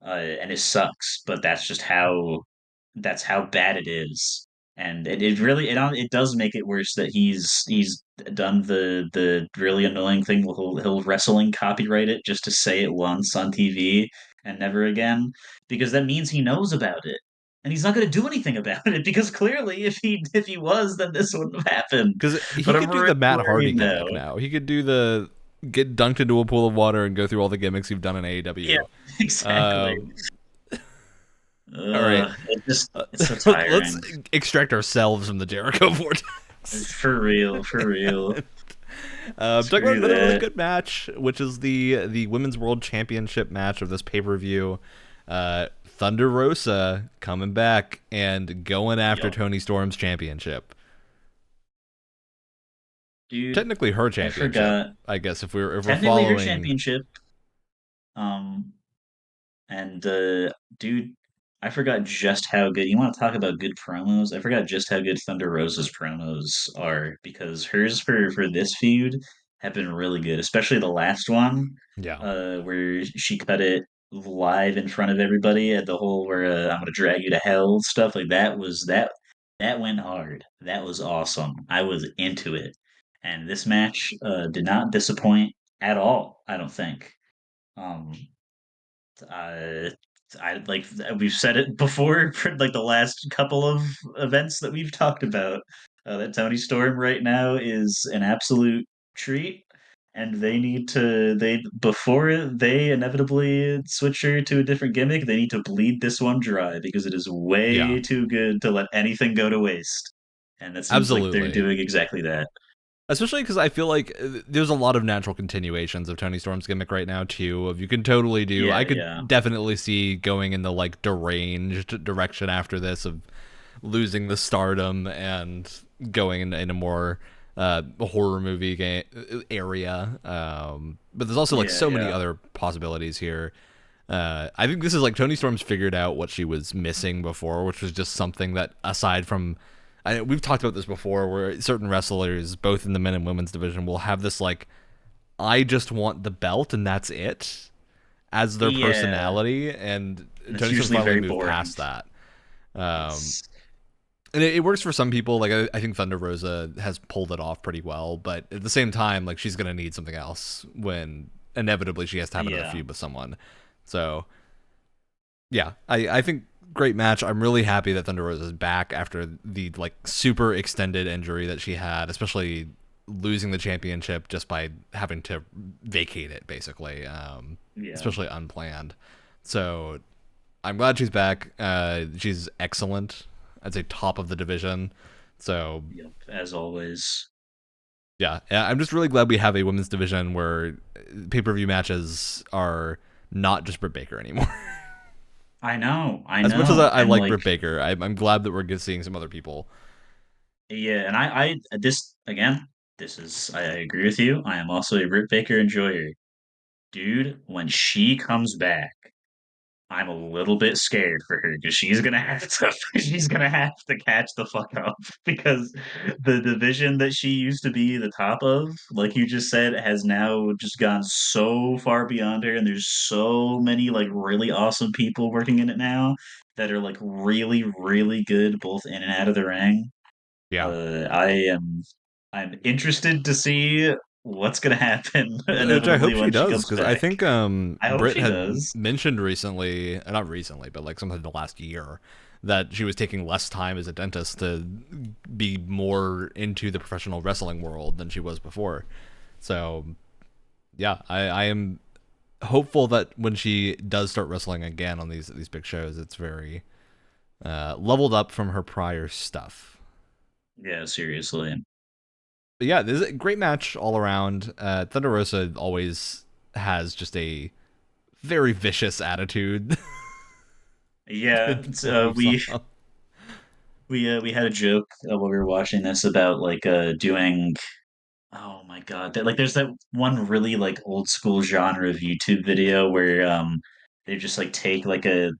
and it sucks. But that's how bad it is, and it really it does make it worse that he's done the really annoying thing. Where he'll wrestling copyright it just to say it once on TV and never again, because that means he knows about it. And he's not going to do anything about it because clearly, if he was, then this wouldn't have happened. Because he But I'm could do really the Matt Hardy worried gimmick now. now. He could do the get dunked into a pool of water and go through all the gimmicks you've done in Yeah, AEW. exactly. Um, All right, It's so let's tiring. extract ourselves from the Jericho vortex. For real. Talk about Screw another really that. good match, which is the women's world championship match of this pay per view. Thunder Rosa coming back and going after Yup. Tony Storm's championship. Dude, Technically, her I championship, forgot. I guess. If we're Technically her following, championship. Um, And dude, I forgot just how good. You want to talk about good promos? I forgot just how good Thunder Rosa's promos are because hers for this feud have been really good, especially the last one, yeah, where she cut it live in front of everybody at the whole where I'm gonna drag you to hell stuff like that was that went hard. That was awesome. I was into it, and this match did not disappoint at all. I don't think. Um, uh, I like we've said it before for like the last couple of events that we've talked about. That Tony Storm right now is an absolute treat, and they need to they before they inevitably switch her to a different gimmick. They need to bleed this one dry because it is yeah, way too good to let anything go to waste. And that seems like they're absolutely. doing exactly that. Especially because I feel like there's a lot of natural continuations of Tony Storm's gimmick right now too. Of you can totally do. I Yeah, could yeah, definitely see going in the like deranged direction after this of losing the stardom and going in a more horror movie area. But there's also like yeah, so many yeah. other possibilities here. I think this is like Tony Storm's figured out what she was missing before, which was just something that aside from we've talked about this before, where certain wrestlers, both in the men and women's division, will have this like, I just want the belt and that's it, as their Yeah, personality, and and it's Tony Storm's usually finally very moved boring. past that. Um, It's and it works for some people. Like I think Thunder Rosa has pulled it off pretty well, but at the same time, like she's gonna need something else when inevitably she has to have another yeah. feud with someone. So yeah, I think great match. I'm really happy that Thunder Rosa is back after the like super extended injury that she had, especially losing the championship just by having to vacate it basically, Yeah. especially unplanned. So I'm glad she's back. She's excellent. I'd say top of the division. So Yep. As always. yeah, I'm just really glad we have a women's division where pay per view matches are not just Britt Baker anymore. I As much as know. I And like like, Britt Baker, I'm glad that we're seeing some other people. yeah, and this again, this is I agree with you. I am also a Britt Baker enjoyer. Dude, when she comes back, I'm a little bit scared for her because she's gonna have to she's gonna have to catch the fuck up because the division that she used to be the top of, like you just said, has now just gone so far beyond her, and there's so many like really awesome people working in it now that are like really, really good both in and out of the ring. Yeah, Uh, I am I'm interested to see what's gonna happen which I hope inevitably she when she does comes because I back. think I hope Britt she had does. mentioned recently, not recently, but like sometime in the last year, that she was taking less time as a dentist to be more into the professional wrestling world than she was before. So yeah, I am hopeful that when she does start wrestling again on these big shows, it's very leveled up from her prior stuff. Yeah, seriously. But yeah, this is a great match all around. Thunder Rosa always has just a very vicious attitude Yeah, to pull moves off. we had a joke while we were watching this about like doing oh my God, like there's that one really like old school genre of YouTube video where they just like take like a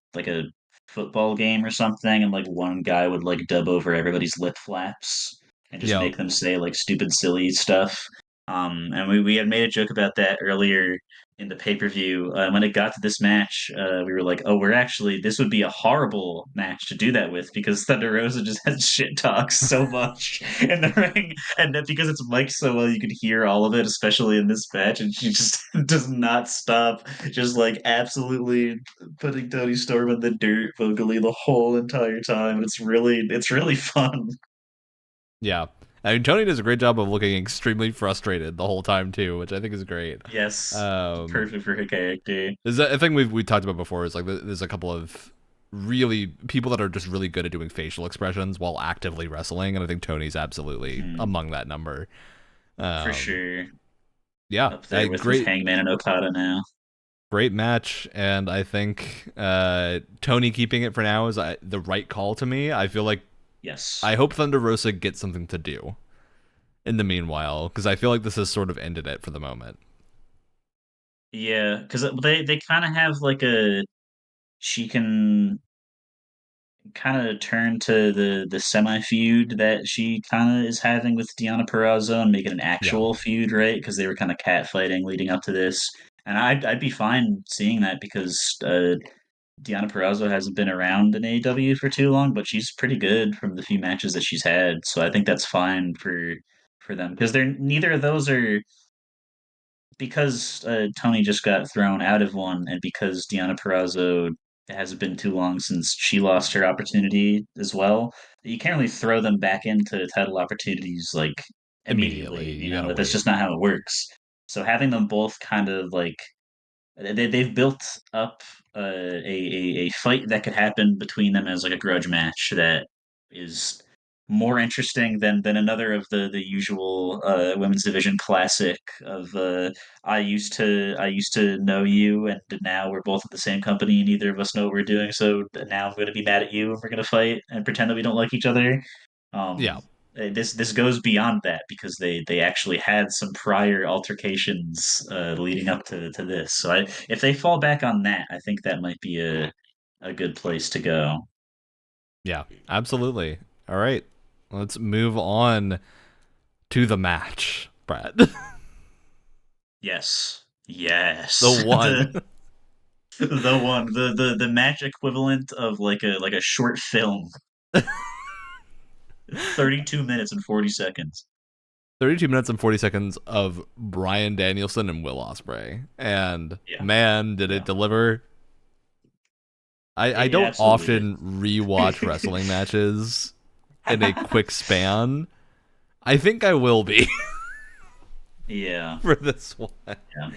football game or something and like one guy would like dub over everybody's lip flaps and just Yep. make them say like stupid silly stuff. And we had made a joke about that earlier in the pay-per-view. When it got to this match, we were like, "Oh, we're actually this would be a horrible match to do that with because Thunder Rosa just has shit talks so much in the ring, and that because it's mic'd so well, you could hear all of it, especially in this match, and she just does not stop, just like absolutely putting Tony Storm in the dirt vocally the whole entire time. And it's really fun. Yeah. I mean, Tony does a great job of looking extremely frustrated the whole time too, which I think is great. Yes, Um, perfect for her character. there's a thing we talked about before is like there's a couple of really people that are just really good at doing facial expressions while actively wrestling, and I think Tony's absolutely Mhm. among that number. For Um, sure. yeah, Up there with great Hangman and Okada now. great match, and I think Tony keeping it for now is the right call to me. I feel like Yes. I hope Thunder Rosa gets something to do in the meanwhile, because I feel like this has sort of ended it for the moment. Yeah, because they kind of have like a she can kind of turn to the semi feud that she kind of is having with Deonna Purrazzo and make it an Yeah, actual feud, right? Because they were kind of catfighting leading up to this, and I'd be fine seeing that because Deonna Purrazzo hasn't been around in AEW for too long, but she's pretty good from the few matches that she's had, so I think that's fine for them because they're neither of those are because Tony just got thrown out of one, and because Deonna Purrazzo it hasn't been too long since she lost her opportunity as well. You can't really throw them back into title opportunities like immediately. immediately. You gotta That's wait. just not how it works. So having them both kind of like they've built up a fight that could happen between them as like a grudge match that is more interesting than another of the usual women's division classic of I used to know you and now we're both at the same company and neither of us know what we're doing, so now I'm going to be mad at you and we're going to fight and pretend that we don't like each other. Yeah, This goes beyond that because they actually had some prior altercations leading up to this. So if they fall back on that, I think that might be a good place to go. yeah, absolutely. All right, let's move on to the match, Brad. Yes, The yes, one. the one the match equivalent of like a short film, 32 minutes and 40 seconds. 32 minutes and 40 seconds of Bryan Danielson and Will Ospreay. And Yeah, man, did it yeah, deliver. I it don't absolutely often rewatch did. wrestling matches in a quick span. I think I will be Yeah, for this one. yeah.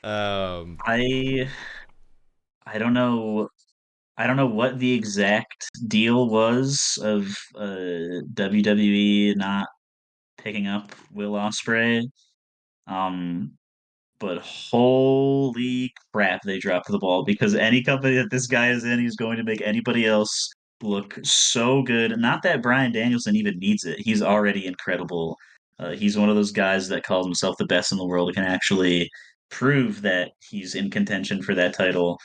Um, I I don't know. I don't know what the exact deal was of WWE not picking up Will Ospreay. Um, but holy crap, they dropped the ball because any company that this guy is in, he's going to make anybody else look so good. Not that Bryan Danielson even needs it; he's already incredible. He's one of those guys that calls himself the best in the world and can actually prove that he's in contention for that title.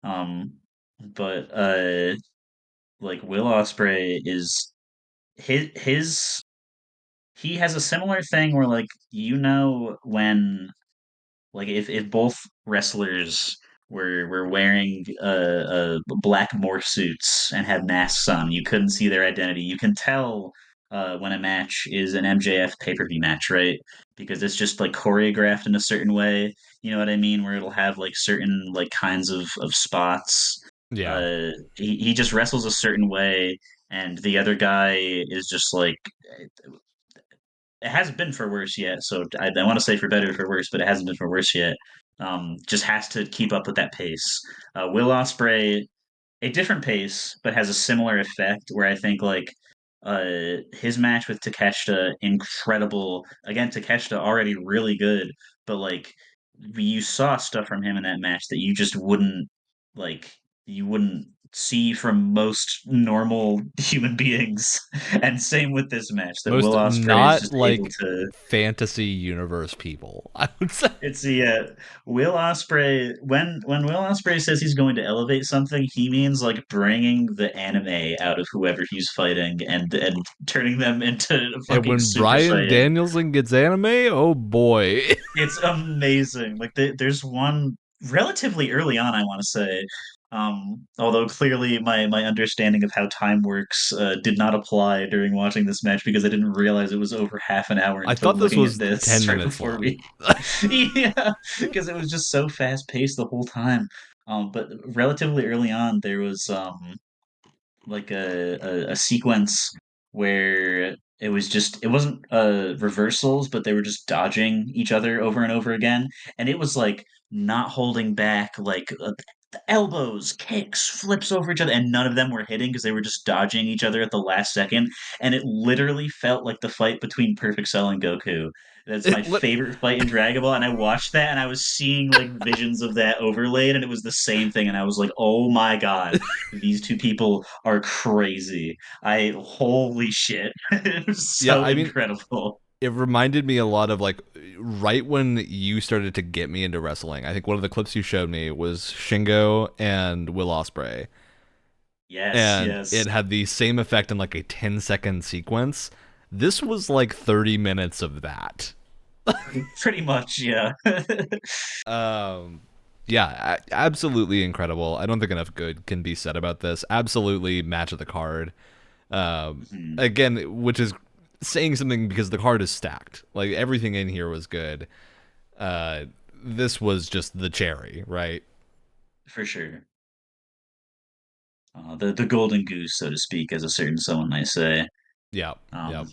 Um, but like Will Ospreay is his he has a similar thing where like when like if both wrestlers were wearing black morph suits and had masks on, you couldn't see their identity. You can tell when a match is an MJF pay-per-view match, right? Because it's just like choreographed in a certain way. You know what I mean? Where it'll have like certain like kinds of spots. yeah. He just wrestles a certain way, and the other guy is just like it hasn't been for worse yet. So I want to say for better or for worse, but it hasn't been for worse yet. Just has to keep up with that pace. Will Ospreay, a different pace, but has a similar effect. Where I think like his match with Takeshita, incredible. Again, Takeshita already really good, but like you saw stuff from him in that match that you just wouldn't like. You wouldn't see from most normal human beings. And same with this match, that Will Most Ospreay is not just able like to. fantasy universe people, I would say. It's the Will Ospreay when Will Ospreay says he's going to elevate something, he means like bringing the anime out of whoever he's fighting and turning them into And fucking when Super Bryan Saiyan. Danielson gets anime, oh boy. It's amazing. Like there's one relatively early on, I want to say. Although clearly my understanding of how time works did not apply during watching this match because I didn't realize it was over half an hour I until thought this looking at was this 10 right minutes before long. we. Yeah, because it was just so fast paced the whole time. But relatively early on, there was like a sequence where it wasn't reversals, but they were just dodging each other over and over again, and it was like not holding back like elbows, kicks, flips over each other, and none of them were hitting because they were just dodging each other at the last second. And it literally felt like the fight between Perfect Cell and Goku. That's my It lit- favorite fight in Dragon Ball, and I watched that, and I was seeing like visions of that overlaid, and it was the same thing, and I was like, "Oh my god, these two people are crazy!" Holy shit, it was yeah, so I mean, incredible. it reminded me a lot of like right when you started to get me into wrestling. I think one of the clips you showed me was Shingo and Will Ospreay, Yes, and it yes, had the same effect in like a 10-second sequence. This was like 30 minutes of that. pretty much, yeah. Um, yeah, absolutely incredible. I don't think enough good can be said about this. Absolutely match of the card. Mhm. Again, which is saying something because the card is stacked. Like everything in here was good. Uh, this was just the cherry, right? For sure. The golden goose, so to speak, as a certain someone might say. Yeah, Um, yeah.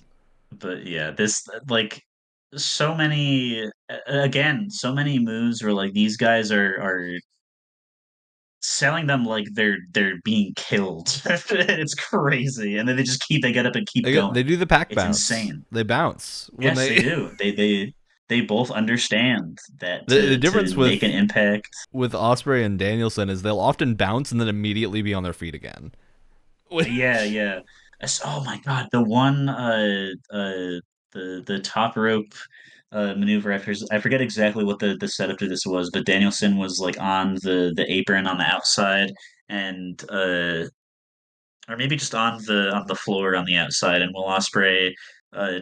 but yeah, this like so many again, so many moves where like these guys are selling them like they're being killed. It's crazy, and then they get up and keep Again, going. they do the pack It's bounce. insane. They bounce when Yes, they they. do. They both understand that The to difference make an impact. with Osprey and Danielson is they'll often bounce and then immediately be on their feet again. Yeah, yeah. Oh my God, the one the top rope maneuver. I forget exactly what the setup to this was, but Danielson was like on the apron on the outside, and or maybe just on the floor on the outside, and Will Ospreay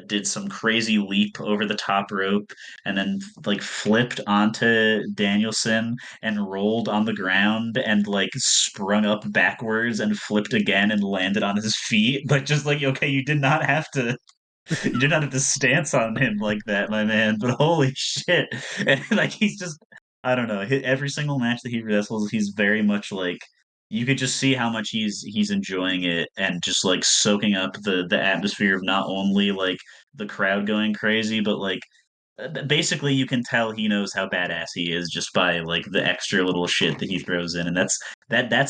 did some crazy leap over the top rope, and then like flipped onto Danielson and rolled on the ground and like sprung up backwards and flipped again and landed on his feet. But just like, okay, you did not have to stance on him like that, my man. But holy shit, and like he's just, I don't know. Every single match that he wrestles, he's very much like you could just see how much he's enjoying it and just like soaking up the atmosphere of not only like the crowd going crazy, but like basically you can tell he knows how badass he is just by like the extra little shit that he throws in, and that's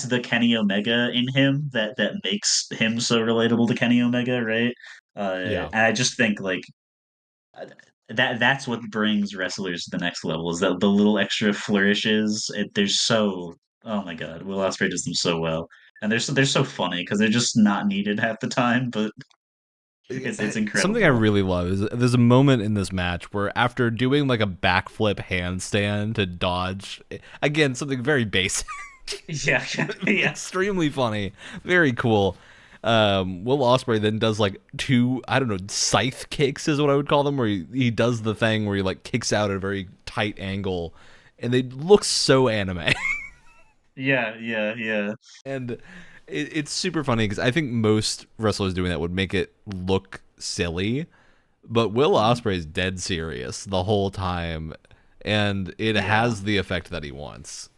the Kenny Omega in him that makes him so relatable to Kenny Omega, right? Yeah. And I just think like uh, that's what brings wrestlers to the next level is that the little extra flourishes. They're so, oh my god, Will Ospreay does them so well, and they're so funny because they're just not needed half the time, but it's Something I incredible. really love is there's a moment in this match where after doing like a backflip handstand to dodge, again, something very basic, Yeah, yeah. extremely funny, very cool. Will Ospreay then does like two, I don't know, scythe kicks is what I would call them, where he does the thing where he like kicks out at a very tight angle, and they look so anime. Yeah, yeah, yeah. And it's super funny because I think most wrestlers doing that would make it look silly, but Will Mhm. Ospreay is dead serious the whole time, and it Yeah, has the effect that he wants.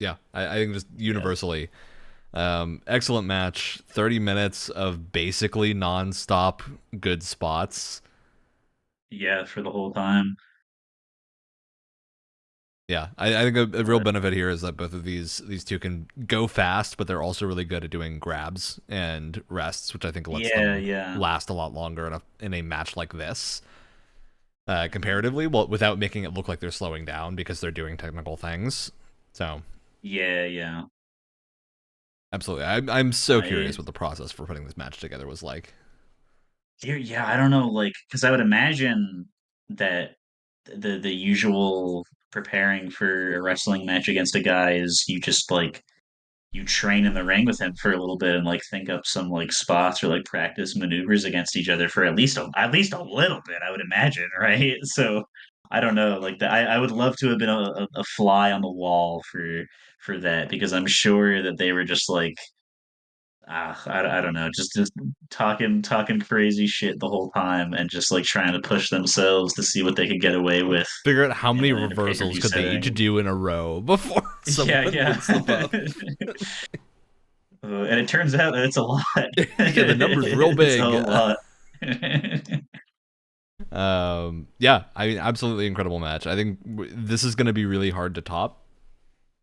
Yeah, I think just yeah, universally, excellent match. 30 minutes of basically nonstop good spots. yeah, for the whole time. Yeah, I think a real But benefit here is that both of these two can go fast, but they're also really good at doing grabs and rests, which I think lets yeah, them yeah, last a lot longer in a match like this, comparatively, well, without making it look like they're slowing down because they're doing technical things. So, yeah, yeah. absolutely, I'm so curious It, what the process for putting this match together was like. yeah, I don't know, like, because I would imagine that the usual preparing for a wrestling match against a guy is you just like you train in the ring with him for a little bit and like think up some like spots or like practice maneuvers against each other for at least a little bit, I would imagine, right? So I don't know, like I would love to have been a fly on the wall for that because I'm sure that they were just like I don't know, just talking crazy shit the whole time and just like trying to push themselves to see what they could get away with Figure out how many in a pay per reversals view could they each setting. do in a row before Yeah, someone yeah. would slip up. And it turns out that it's a lot. Yeah, the number's real It's a big. whole lot. Yeah, I mean, absolutely incredible match. I think this is going to be really hard to top.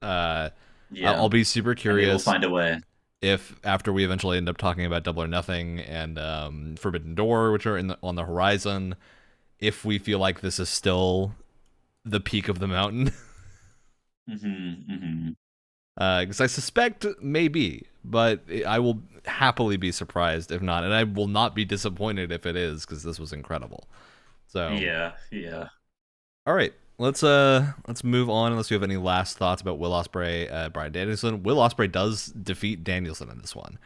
Uh, Yeah, I'll be super and they will curious find a way. if after we eventually end up talking about Double or Nothing and Forbidden Door, which are on the horizon, if we feel like this is still the peak of the mountain. Hmm. Because I suspect maybe, but I will happily be surprised if not, and I will not be disappointed if it is, because this was incredible. So, Yeah, yeah. all right, let's move on. Unless you have any last thoughts about Will Ospreay, Bryan Danielson. Will Ospreay does defeat Danielson in this one.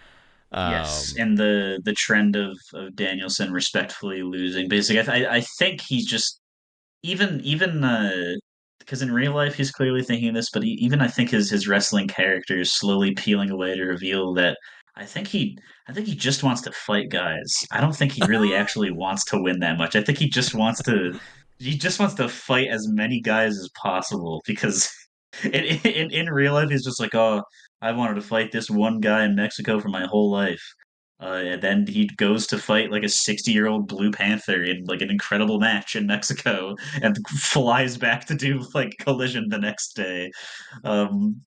Yes, Um, and the trend of Danielson respectfully losing. Basically, I think he's just even because in real life he's clearly thinking this, but even I think his wrestling character is slowly peeling away to reveal that I think he I think he just wants to fight guys. I don't think he really actually wants to win that much. I think he just wants to fight as many guys as possible because in real life he's just like, oh, I wanted to fight this one guy in Mexico for my whole life. And then he goes to fight like a 60-year-old Blue Panther in like an incredible match in Mexico and flies back to do like Collision the next day. Um,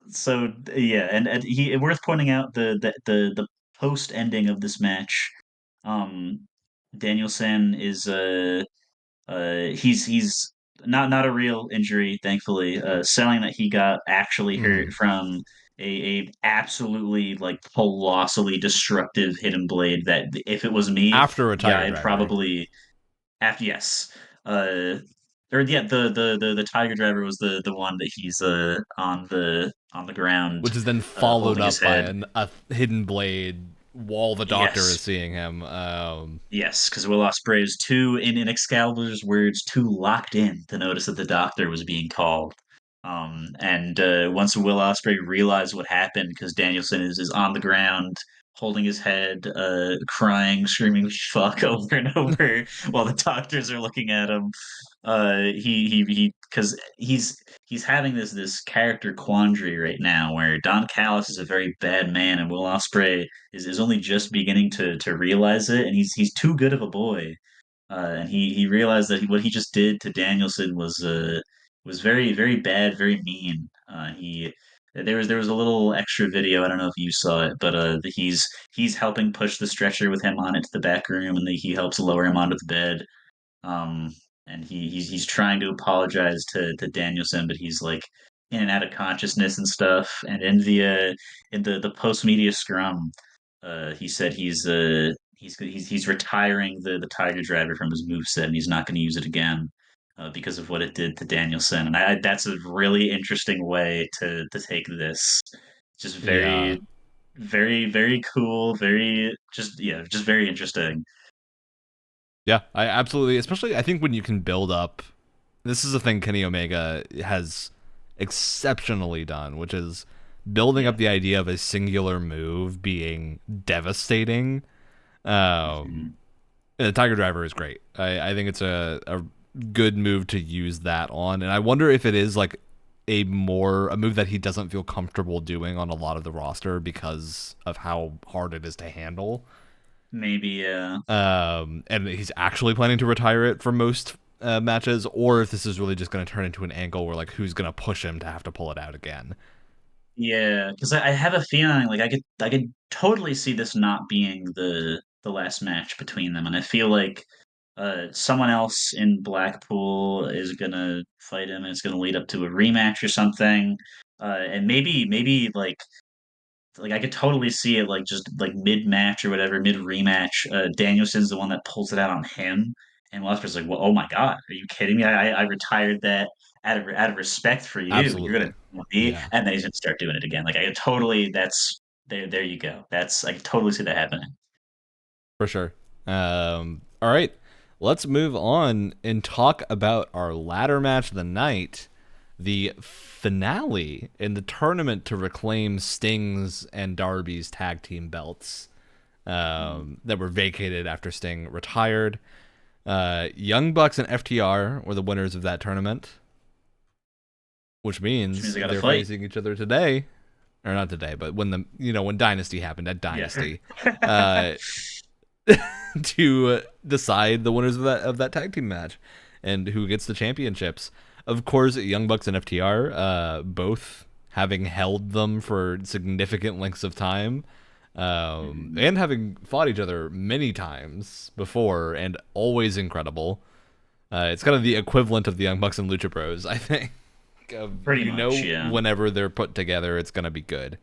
so yeah, and he worth pointing out the post ending of this match. Um, Danielson is he's not a real injury, thankfully. Selling that he got actually hurt mm, from a absolutely like colossally destructive hidden blade. That if it was me, after a yeah, Tiger I'd Driver, probably after yes. Uh, or yeah, the Tiger Driver was the one that he's on the ground, which is then followed holding his up by head. a hidden blade while the doctor is Yes, seeing him. yes, because Will Ospreay is too, in Excalibur's words, too locked in to notice that the doctor was being called. And once Will Ospreay realized what happened, because Danielson is on the ground, holding his head, crying, screaming "fuck" over and over while the doctors are looking at him. Because he's having this character quandary right now, where Don Callis is a very bad man, and Will Ospreay is only just beginning to realize it, and he's too good of a boy, and he realized that what he just did to Danielson was very very bad, very mean. He there was a little extra video. I don't know if you saw it, but he's helping push the stretcher with him on it to the back room, and he helps lower him onto the bed. Um, and he's trying to apologize to Danielson, but he's like in and out of consciousness and stuff. And in the post media scrum, he said he's retiring the Tiger Driver from his moveset, and he's not going to use it again. Because of what it did to Danielson, and that's a really interesting way to take this. Just yeah, very, very, very cool. Very, just yeah, just very interesting. yeah, I absolutely. Especially, I think when you can build up. This is a thing Kenny Omega has exceptionally done, which is building Yeah. up the idea of a singular move being devastating. Mhm. And the Tiger Driver is great. I think it's a good move to use that on, and I wonder if it is like a move that he doesn't feel comfortable doing on a lot of the roster because of how hard it is to handle. Maybe, And he's actually planning to retire it for most matches, or if this is really just going to turn into an angle where like who's going to push him to have to pull it out again. yeah, because I have a feeling like I could totally see this not being the last match between them, and I feel like someone else in Blackpool is gonna fight him, and it's gonna lead up to a rematch or something, and maybe like I could totally see it like just like mid match or whatever, mid rematch. Danielson's the one that pulls it out on him, and Westbrook's like, "Well, oh my god, are you kidding me? I retired that out of respect for you. You're gonna Absolutely, do me," yeah, and then he's gonna start doing it again. Like I could totally. That's there. You go. That's I could totally see that happening. for sure. All right, let's move on and talk about our ladder match of the night, the finale in the tournament to reclaim Sting's and Darby's tag team belts Mhm. that were vacated after Sting retired. Young Bucks and FTR were the winners of that tournament, which Which means means I got to they're fight. facing each other today, or not today, but when when Dynasty happened at Yeah. Dynasty. Uh, to decide the winners of that tag team match and who gets the championships. Of course, Young Bucks and FTR, both having held them for significant lengths of time, Mhm. and having fought each other many times before, and always incredible. It's kind of the equivalent of the Young Bucks and Lucha Bros, I think. Pretty You much, know, yeah. whenever they're put together, it's gonna be good.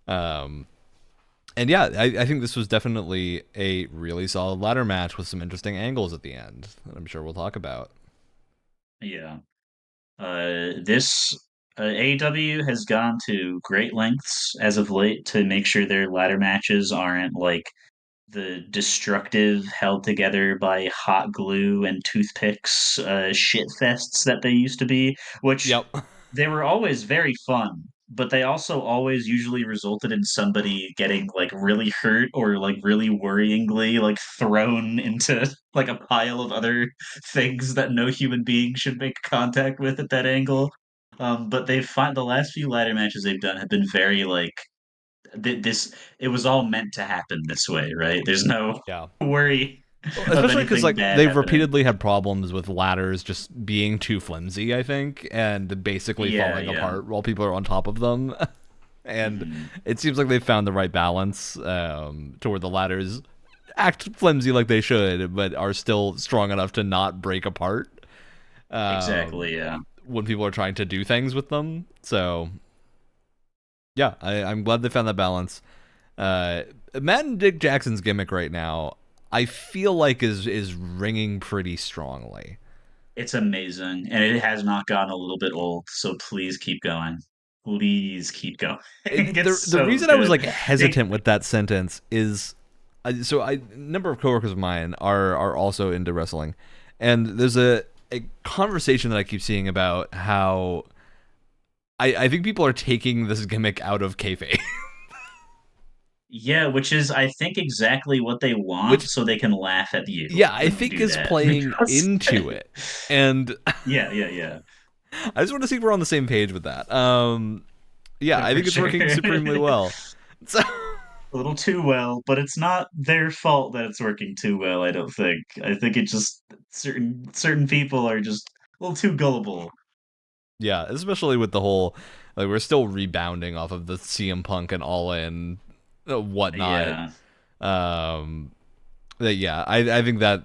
Um, and yeah, I think this was definitely a really solid ladder match with some interesting angles at the end that I'm sure we'll talk about. Yeah. This AEW has gone to great lengths as of late to make sure their ladder matches aren't like the destructive, held together by hot glue and toothpicks shit fests that they used to be, which Yep. they were always very fun, but they also always usually resulted in somebody getting like really hurt or like really worryingly like thrown into like a pile of other things that no human being should make contact with at that angle. But they've find the last few ladder matches they've done have been very like this. It was all meant to happen this way, right? There's no Yeah. worry Well, of especially because anything like bad they've happening. repeatedly had problems with ladders just being too flimsy, I think, and basically Yeah, falling yeah. apart while people are on top of them. And Hmm. it seems like they've found the right balance to where the ladders act flimsy like they should, but are still strong enough to not break apart Exactly, um, yeah. when people are trying to do things with them. So yeah, I'm glad they found that balance. Uh, Matt and Dick Jackson's gimmick right now, I feel like is ringing pretty strongly. It's amazing, and it has not gotten a little bit old, so please keep going. Please keep going. The It's the so reason I was good. like It, hesitant with that sentence is, a number of coworkers of mine are also into wrestling, and there's a conversation that I keep seeing about how I think people are taking this gimmick out of kayfabe, yeah, which is I think exactly what they want, which so they can laugh at you yeah I when you think do is that. playing Because into it, and yeah, yeah, yeah, I just want to see if we're on the same page with that. Yeah, I for think it's sure. working supremely well. So A little too well, but it's not their fault that it's working too well, I don't think. I think it just certain people are just a little too gullible. yeah, especially with the whole like we're still rebounding off of the CM Punk and All In whatnot. Yeah. Um, that yeah, I think that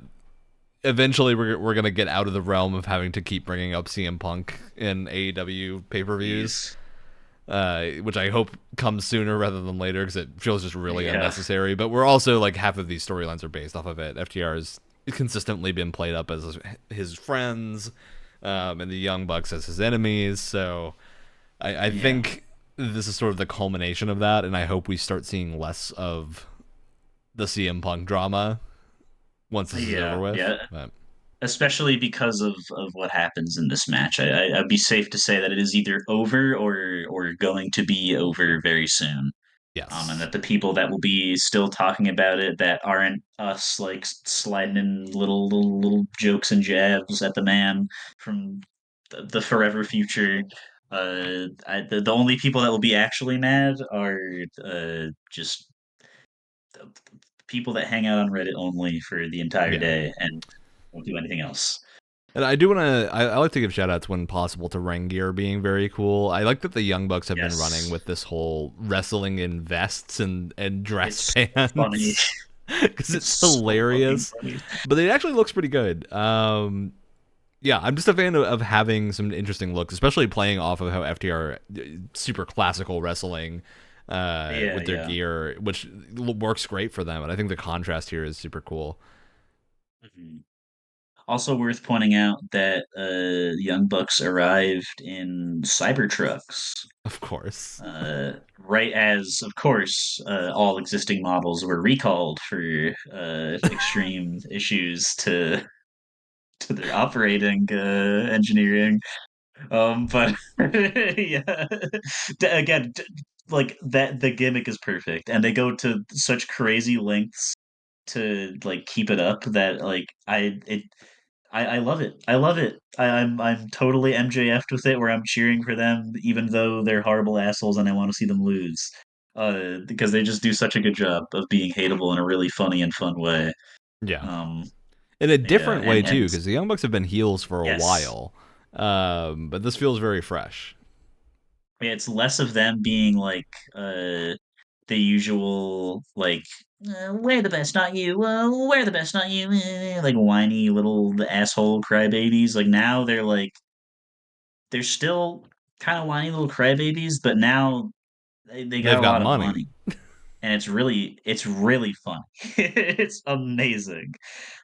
eventually we're gonna get out of the realm of having to keep bringing up CM Punk in AEW pay per views, Please. which I hope comes sooner rather than later because it feels just really Yeah. unnecessary. But we're also like half of these storylines are based off of it. FTR has consistently been played up as his friends, and the Young Bucks as his enemies. So I Yeah. think this is sort of the culmination of that, and I hope we start seeing less of the CM Punk drama once this is over Yeah. with. Yeah. But Especially because of what happens in this match. I'd be safe to say that it is either over or going to be over very soon. And yes, that the people that will be still talking about it that aren't us like sliding in little jokes and jabs at the man from the forever future. The only people that will be actually mad are just people that hang out on Reddit only for the entire yeah. day and won't do anything else. And I do want to. I like to give shout outs when possible to Ring Gear being very cool. I like that the Young Bucks have been running Yes, with this whole wrestling in vests and dress it's funny. pants because It's it's so fucking hilarious. funny. But it actually looks pretty good. Yeah, I'm just a fan of having some interesting looks, especially playing off of how FTR super classical wrestling Yeah, with their yeah. gear, which works great for them. And I think the contrast here is super cool. Mhm. Also worth pointing out that Young Bucks arrived in Cybertrucks, Of course. right as, of course, all existing models were recalled for extreme issues to their operating engineering. But yeah, again, like that, the gimmick is perfect, and they go to such crazy lengths to like keep it up that like I love it. I love it. I'm totally MJF'd with it, where I'm cheering for them, even though they're horrible assholes, and I want to see them lose. Because they just do such a good job of being hateable in a really funny and fun way. Yeah. Um, In a yeah, different way too, and because the Young Bucks have been heels for a yes, while, but this feels very fresh. yeah, it's less of them being like the usual like we're the best, not you. We're the best, not you. Like whiny little asshole crybabies. Like now they're still kind of whiny little crybabies, but now they got They've a got lot of money. money, and it's really fun. It's amazing.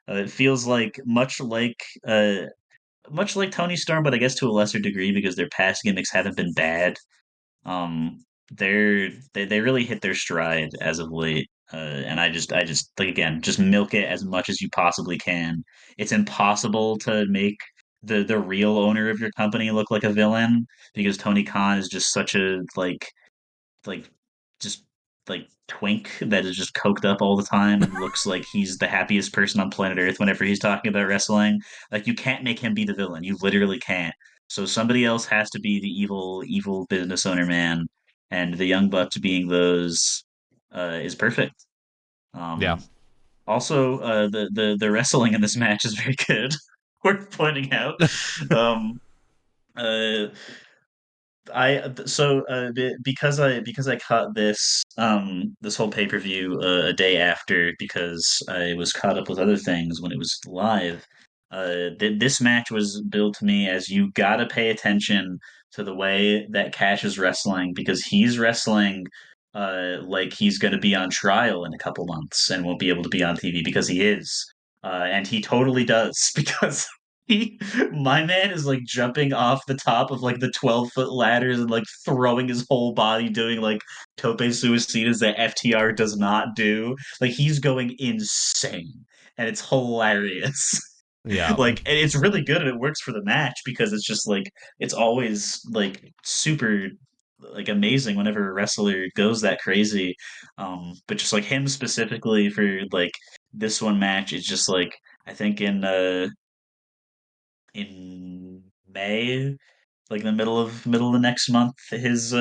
It feels like much like Tony Storm, but I guess to a lesser degree because their past gimmicks haven't been bad. Um, they really hit their stride as of late, and I just like again just milk it as much as you possibly can. It's impossible to make the real owner of your company look like a villain because Tony Khan is just such a like just like twink that is just coked up all the time and looks like he's the happiest person on planet Earth whenever he's talking about wrestling. Like you can't make him be the villain. You literally can't. So somebody else has to be the evil business owner man, and the Young Bucks being those is perfect. Yeah. Um, Also, the wrestling in this match is very good. Worth pointing out. Um, uh, because I caught this whole pay-per-view a day after because I was caught up with other things when it was live. This match was billed to me as you gotta pay attention to the way that Cash is wrestling because he's wrestling like he's gonna be on trial in a couple months and won't be able to be on TV because he is. And he totally does because he, my man is like jumping off the top of like the 12-foot ladders and like throwing his whole body, doing like tope suicidas that FTR does not do. Like he's going insane, and it's hilarious. Yeah. Like, and it's really good, and it works for the match because it's just like it's always like super like amazing whenever a wrestler goes that crazy. But just like him specifically for like this one match, it's just like I think in May, like the middle of the next month, his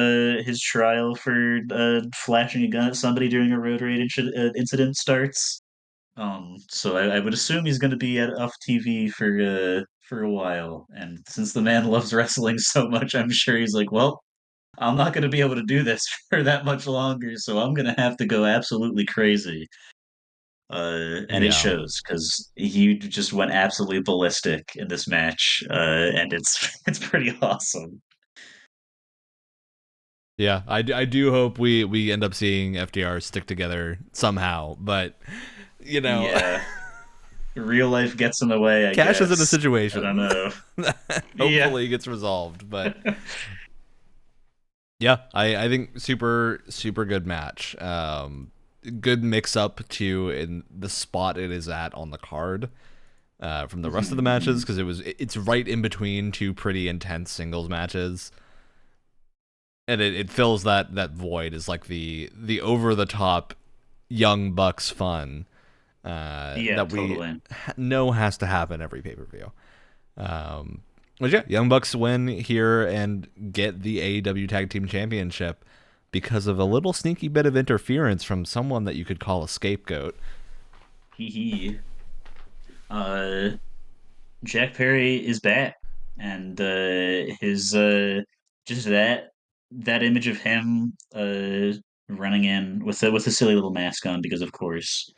trial for flashing a gun at somebody during a road rage incident starts. So I would assume he's going to be at off TV for a while. And since the man loves wrestling so much, I'm sure he's like, well, I'm not going to be able to do this for that much longer, so I'm going to have to go absolutely crazy. And it Yeah. shows because he just went absolutely ballistic in this match, and it's it's pretty awesome. Yeah. I do hope we end up seeing FDR stick together somehow, but you know, Yeah, real life gets in the way, I Cash is in a guess. I don't situation know. that Yeah, hopefully gets resolved, but yeah, I think super good match. Good mix up to in the spot it is at on the card from the rest of the Mhm, matches mhm. because it's right in between two pretty intense singles matches, and it fills that void as like the over the top young bucks fun Yeah, that we totally. know has to happen every pay per view. Um, but yeah, Young Bucks win here and get the AEW Tag Team Championship because of a little sneaky bit of interference from someone that you could call a scapegoat. Hee hee. Uh, Jack Perry is back, and his just that image of him running in with a silly little mask on because of course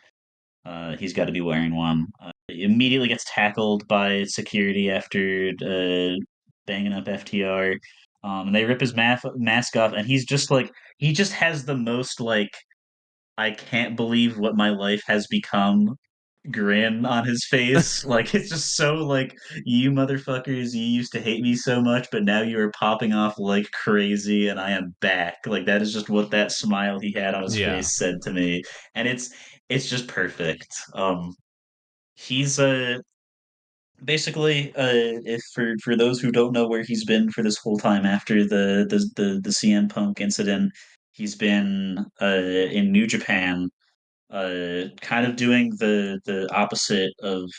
he's got to be wearing one. He immediately gets tackled by security after banging up FTR. And they rip his mask off, and he's just like he just has the most like I can't believe what my life has become grin on his face. Like it's just so like you motherfuckers, you used to hate me so much, but now you are popping off like crazy and I am back. Like that is just what that smile he had on his Yeah, face said to me. And it's just perfect. He's basically if for those who don't know where he's been for this whole time after the CM Punk incident, he's been in New Japan kind of doing the opposite of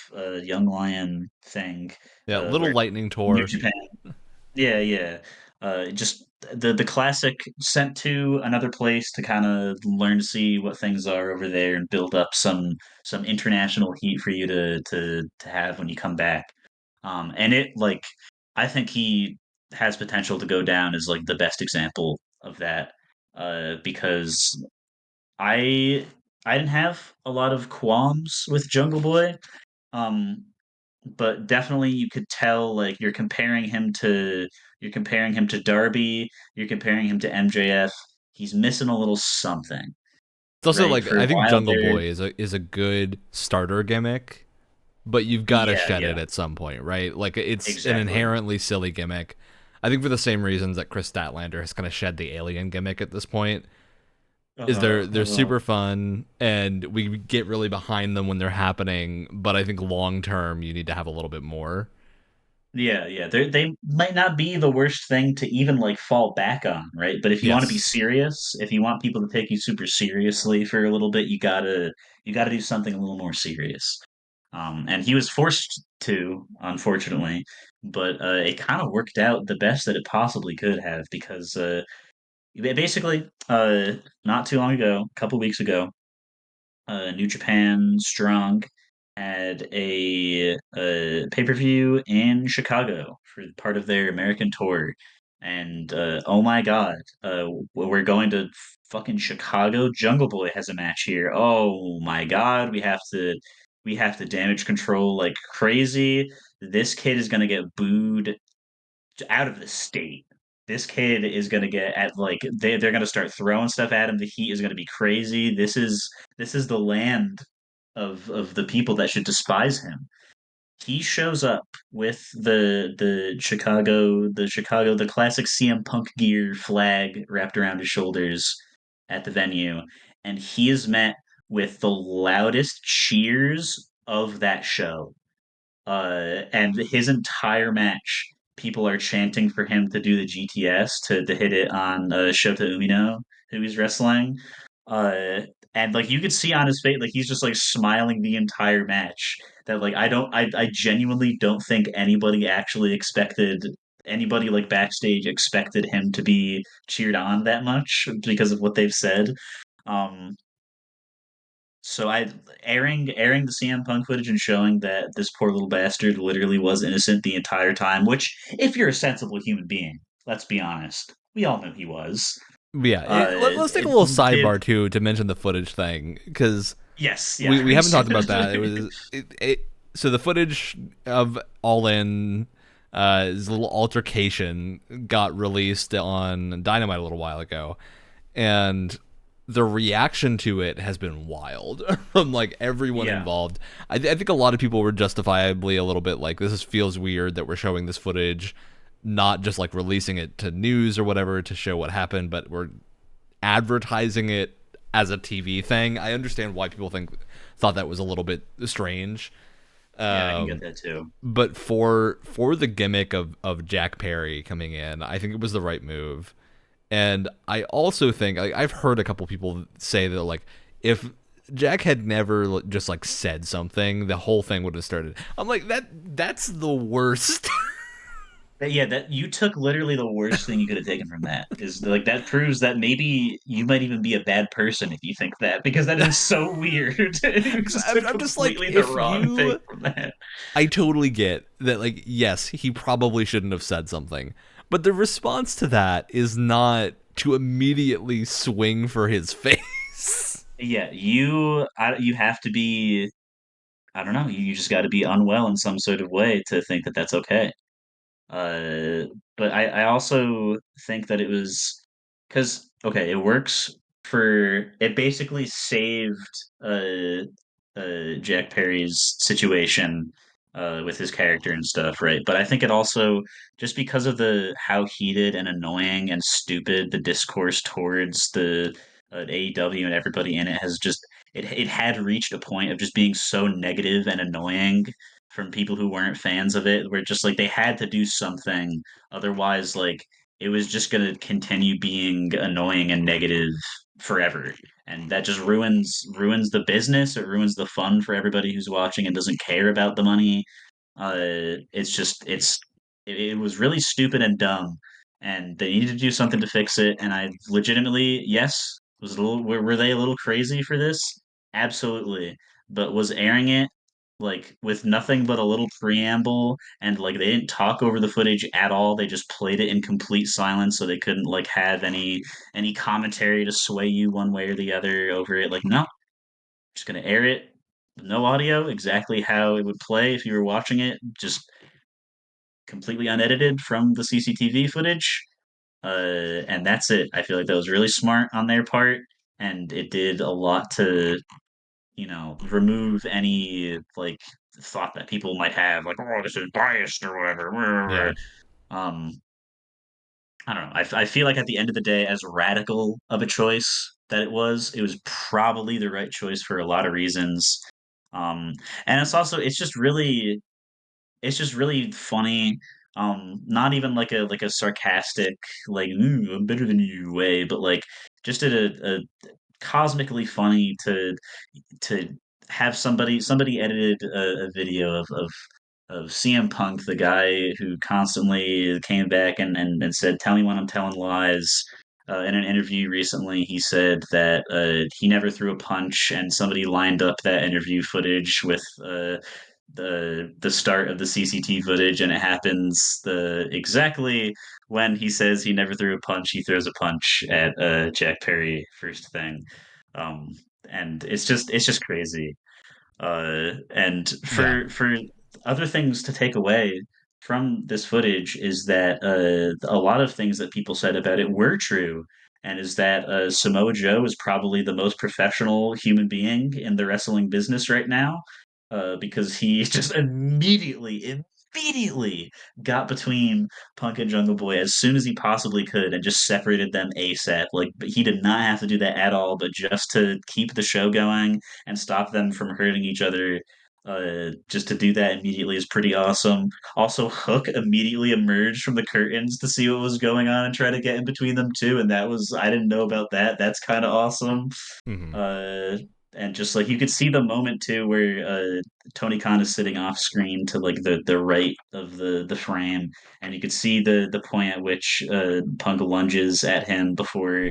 Young Lion thing, yeah, little where lightning New tour. Japan, yeah, yeah, just the classic sent to another place to kind of learn to see what things are over there and build up some international heat for you to have when you come back. And it like I think he has potential to go down as like the best example of that. Because I I didn't have a lot of qualms with Jungle Boy. Um, but definitely you could tell like you're comparing him to Darby, you're comparing him to MJF. He's missing a little something, It's also right? like For a I think while Jungle there, Boy is a good starter gimmick, but you've got to yeah, shed yeah, it at some point, right? Like it's an exactly. inherently silly gimmick. I think for the same reasons that Chris Statlander has kind of shed the alien gimmick at this point. Is they're Uh-huh. super fun and we get really behind them when they're happening, but I think long term you need to have a little bit more. Yeah, yeah. They might not be the worst thing to even like fall back on, right? But if you want to be Yes. serious, if you want people to take you super seriously for a little bit, you gotta do something a little more serious. And he was forced to, unfortunately, but it kind of worked out the best that it possibly could have because basically, not too long ago, a couple weeks ago, New Japan Strong had a pay-per-view in Chicago for part of their American tour. And oh my God, we're going to fucking Chicago. Jungle Boy has a match here. Oh my God, we have to damage control like crazy. This kid is gonna get booed out of the state. This kid is gonna get at like they're gonna start throwing stuff at him. The heat is gonna be crazy. This is the land of the people that should despise him. He shows up with the classic CM Punk gear flag wrapped around his shoulders at the venue, and he is met with the loudest cheers of that show. And his entire match, people are chanting for him to do the GTS to hit it on Shota Umino, who he's wrestling. Uh, and like you could see on his face, like he's just like smiling the entire match. That like I genuinely don't think anybody like backstage expected him to be cheered on that much because of what they've said. Um, so I airing the CM Punk footage and showing that this poor little bastard literally was innocent the entire time, which if you're a sensible human being, let's be honest, we all knew he was. Yeah, let's take a It little did sidebar too to mention the footage thing because yes, yeah, we we haven't talked should. about that. So the footage of All In, his little altercation got released on Dynamite a little while ago, and the reaction to it has been wild from like everyone Yeah, involved. I think a lot of people were justifiably a little bit like feels weird that we're showing this footage, not just like releasing it to news or whatever to show what happened, but we're advertising it as a TV thing. I understand why people thought that was a little bit strange. yeah, I can get Um, that too. but for the gimmick of Jack Perry coming in, I think it was the right move. And I also think I've heard a couple people say that like if Jack had never just like said something, the whole thing would have started. I'm like that's the worst. But yeah, that you took literally the worst thing you could have taken from that. Is like that proves that maybe you might even be a bad person if you think that because that is so weird. You just took I'm just like completely the if wrong thing you from that. I totally get that, like, yes, he probably shouldn't have said something. But the response to that is not to immediately swing for his face. Yeah, you have to be. I don't know. You just got to be unwell in some sort of way to think that that's okay. Uh, but I also think that it was because okay, it works for it basically saved Jack Perry's situation with his character and stuff, right? But I think it also just because of the how heated and annoying and stupid the discourse towards the AEW and everybody in it has just it had reached a point of just being so negative and annoying from people who weren't fans of it, where just like they had to do something, otherwise like it was just going to continue being annoying and negative forever, and that just ruins the business. It ruins the fun for everybody who's watching and doesn't care about the money. It's just it was really stupid and dumb, and they needed to do something to fix it. And I legitimately, yes, was a little. Were they a little crazy for this? Absolutely. But was airing it like with nothing but a little preamble, and like they didn't talk over the footage at all. They just played it in complete silence, so they couldn't like have any commentary to sway you one way or the other over it. Like, no, just gonna air it with no audio, exactly how it would play if you were watching it, just completely unedited from the CCTV footage. And that's it. I feel like that was really smart on their part, and it did a lot to, remove any like thought that people might have, like, oh, this is biased or whatever. Yeah. Um, I don't know. I feel like at the end of the day, as radical of a choice that it was probably the right choice for a lot of reasons. Um, and it's just really funny. Not even like a sarcastic, like, "Ooh, I'm better than you" way, but like just a cosmically funny to have somebody edited a video of CM Punk, the guy who constantly came back and said, "Tell me when I'm telling lies." In an interview recently, he said that he never threw a punch, and somebody lined up that interview footage with the start of the CCT footage, and it happens the exactly when he says he never threw a punch, he throws a punch at Jack Perry first thing, um, and it's just crazy. And Yeah. for other things to take away from this footage is that a lot of things that people said about it were true, and is that Samoa Joe is probably the most professional human being in the wrestling business right now, because he just immediately got between Punk and Jungle Boy as soon as he possibly could and just separated them ASAP. Like, but he did not have to do that at all, but just to keep the show going and stop them from hurting each other. Just to do that immediately is pretty awesome. Also, Hook immediately emerged from the curtains to see what was going on and try to get in between them too, and that was I didn't know about that. That's kind of awesome. Hmm. Uh, and just like you could see the moment too where Tony Khan is sitting off screen to like the right of the frame, and you could see the point at which Punk lunges at him before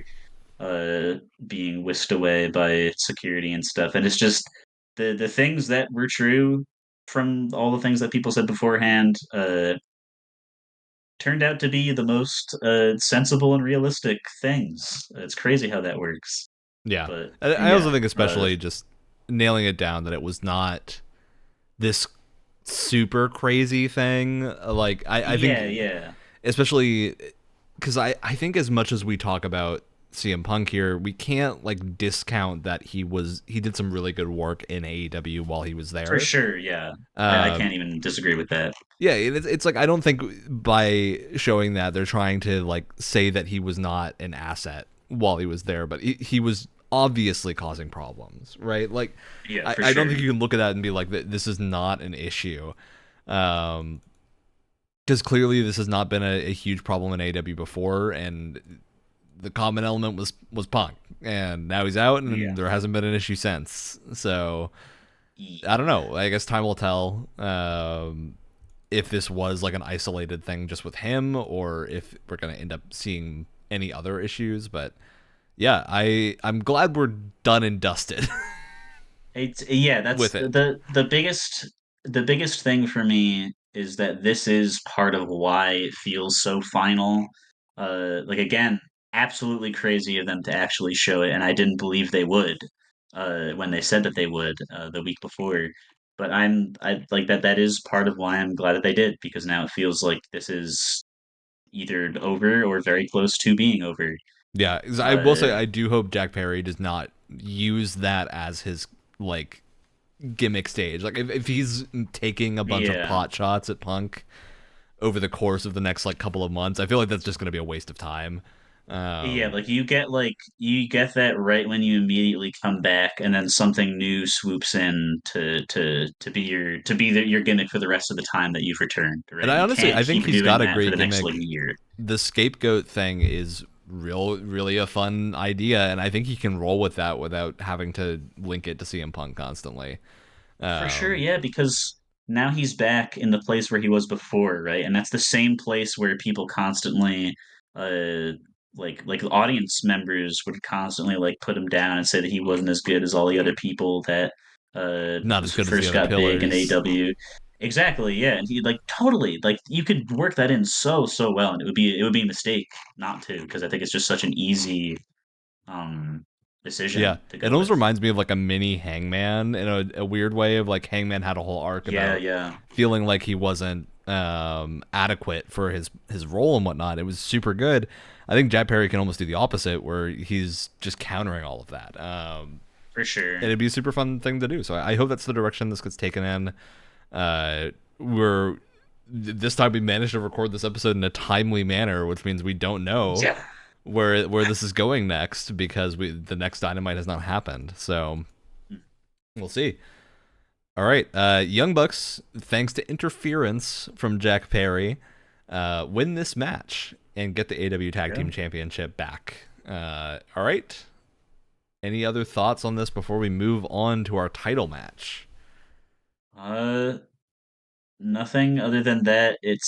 uh, being whisked away by security and stuff. And it's just the things that were true from all the things that people said beforehand turned out to be the most sensible and realistic things. It's crazy how that works. Yeah. But I also yeah, think, especially just nailing it down, that it was not this super crazy thing. Like, I think, yeah, especially because I think as much as we talk about CM Punk here, we can't like discount that he did some really good work in AEW while he was for there. sure. Yeah, I Um, can't even disagree with that. yeah, it's like I don't think by showing that they're trying to like say that he was not an asset while he was there, but he was obviously causing problems, right? Like, Yeah, for I don't sure. think you can look at that and be like, this is not an issue. Um, because clearly this has not been a huge problem in AW before, and the common element was Punk, and now he's out, Yeah. and there hasn't been an issue since. So I don't know. I guess time will tell if this was like an isolated thing just with him, or if we're gonna end up seeing any other issues. But yeah, I'm glad we're done and dusted It's yeah, that's with it. the biggest thing for me is that this is part of why it feels so final. Like again, absolutely crazy of them to actually show it, and I didn't believe they would when they said that they would the week before. But I like that is part of why I'm glad that they did, because now it feels like this is either over or very close to being over. Yeah, 'cause I will say Uh, I do hope Jack Perry does not use that as his like gimmick stage. Like if he's taking a bunch of yeah. pot shots at Punk over the course of the next like couple of months, I feel like that's just going to be a waste of time. Yeah, Um, like you get that right when you immediately come back, and then something new swoops in to be your gimmick for the rest of the time that you've returned. and Right, I you honestly can't I think keep he's doing got a that for great the next like gimmick. year. The scapegoat thing is really a fun idea, and I think he can roll with that without having to link it to CM Punk constantly. For sure, Um, yeah, because now he's back in the place where he was before, right? And that's the same place where people constantly uh like audience members would constantly like put him down and say that he wasn't as good as all the other people that Not as good as the first other got big in pillars. AEW. Exactly, yeah, and he like totally like you could work that in so well, and it would be a mistake not to, because I think it's just such an easy um Yeah, decision to it go almost with. reminds me of like a mini Hangman in a weird way of like Hangman had a whole arc Yeah, about yeah, feeling like he wasn't adequate for his role and whatnot. It was super good. I think Jack Perry can almost do the opposite, where he's just countering all of that. for sure. And it'd be a super fun thing to do. So I hope that's the direction this gets taken in. We're this time we managed to record this episode in a timely manner, which means we don't know Yeah. where this is going next because the next Dynamite has not happened. So we'll see. All right, Young Bucks, thanks to interference from Jack Perry, win this match and get the AW Tag Yeah. Team Championship back. All right. Any other thoughts on this before we move on to our title match? Uh, Nothing other than that. It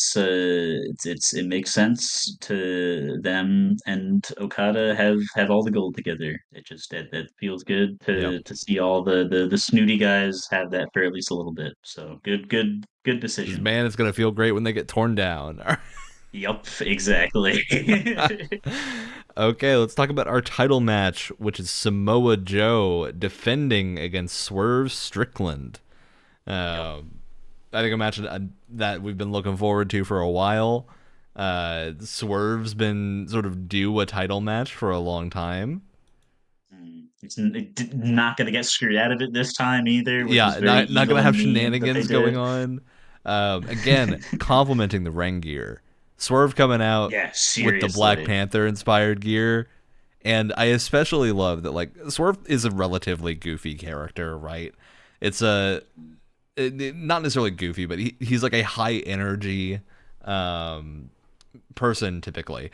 makes sense to them and Okada have all the gold together. It feels good Yep. to see all the snooty guys have that for at least a little bit. So good Because decision. man, it's gonna feel great when they get torn down. Yup, exactly. Okay, let's talk about our title match, which is Samoa Joe defending against Swerve Strickland. Yup. Uh, I think a match that we've been looking forward to for a while. Swerve's been sort of due a title match for a long time. Not gonna get screwed out of it this time either, which was Yeah, very not evil gonna and have mean that they shenanigans going did. on. Again, complimenting the ring gear. Swerve coming out Yeah, with the Black seriously. Panther inspired gear, and I especially love that. Like Swerve is a relatively goofy character, right? It's not necessarily goofy, but he's like a high energy um, person typically,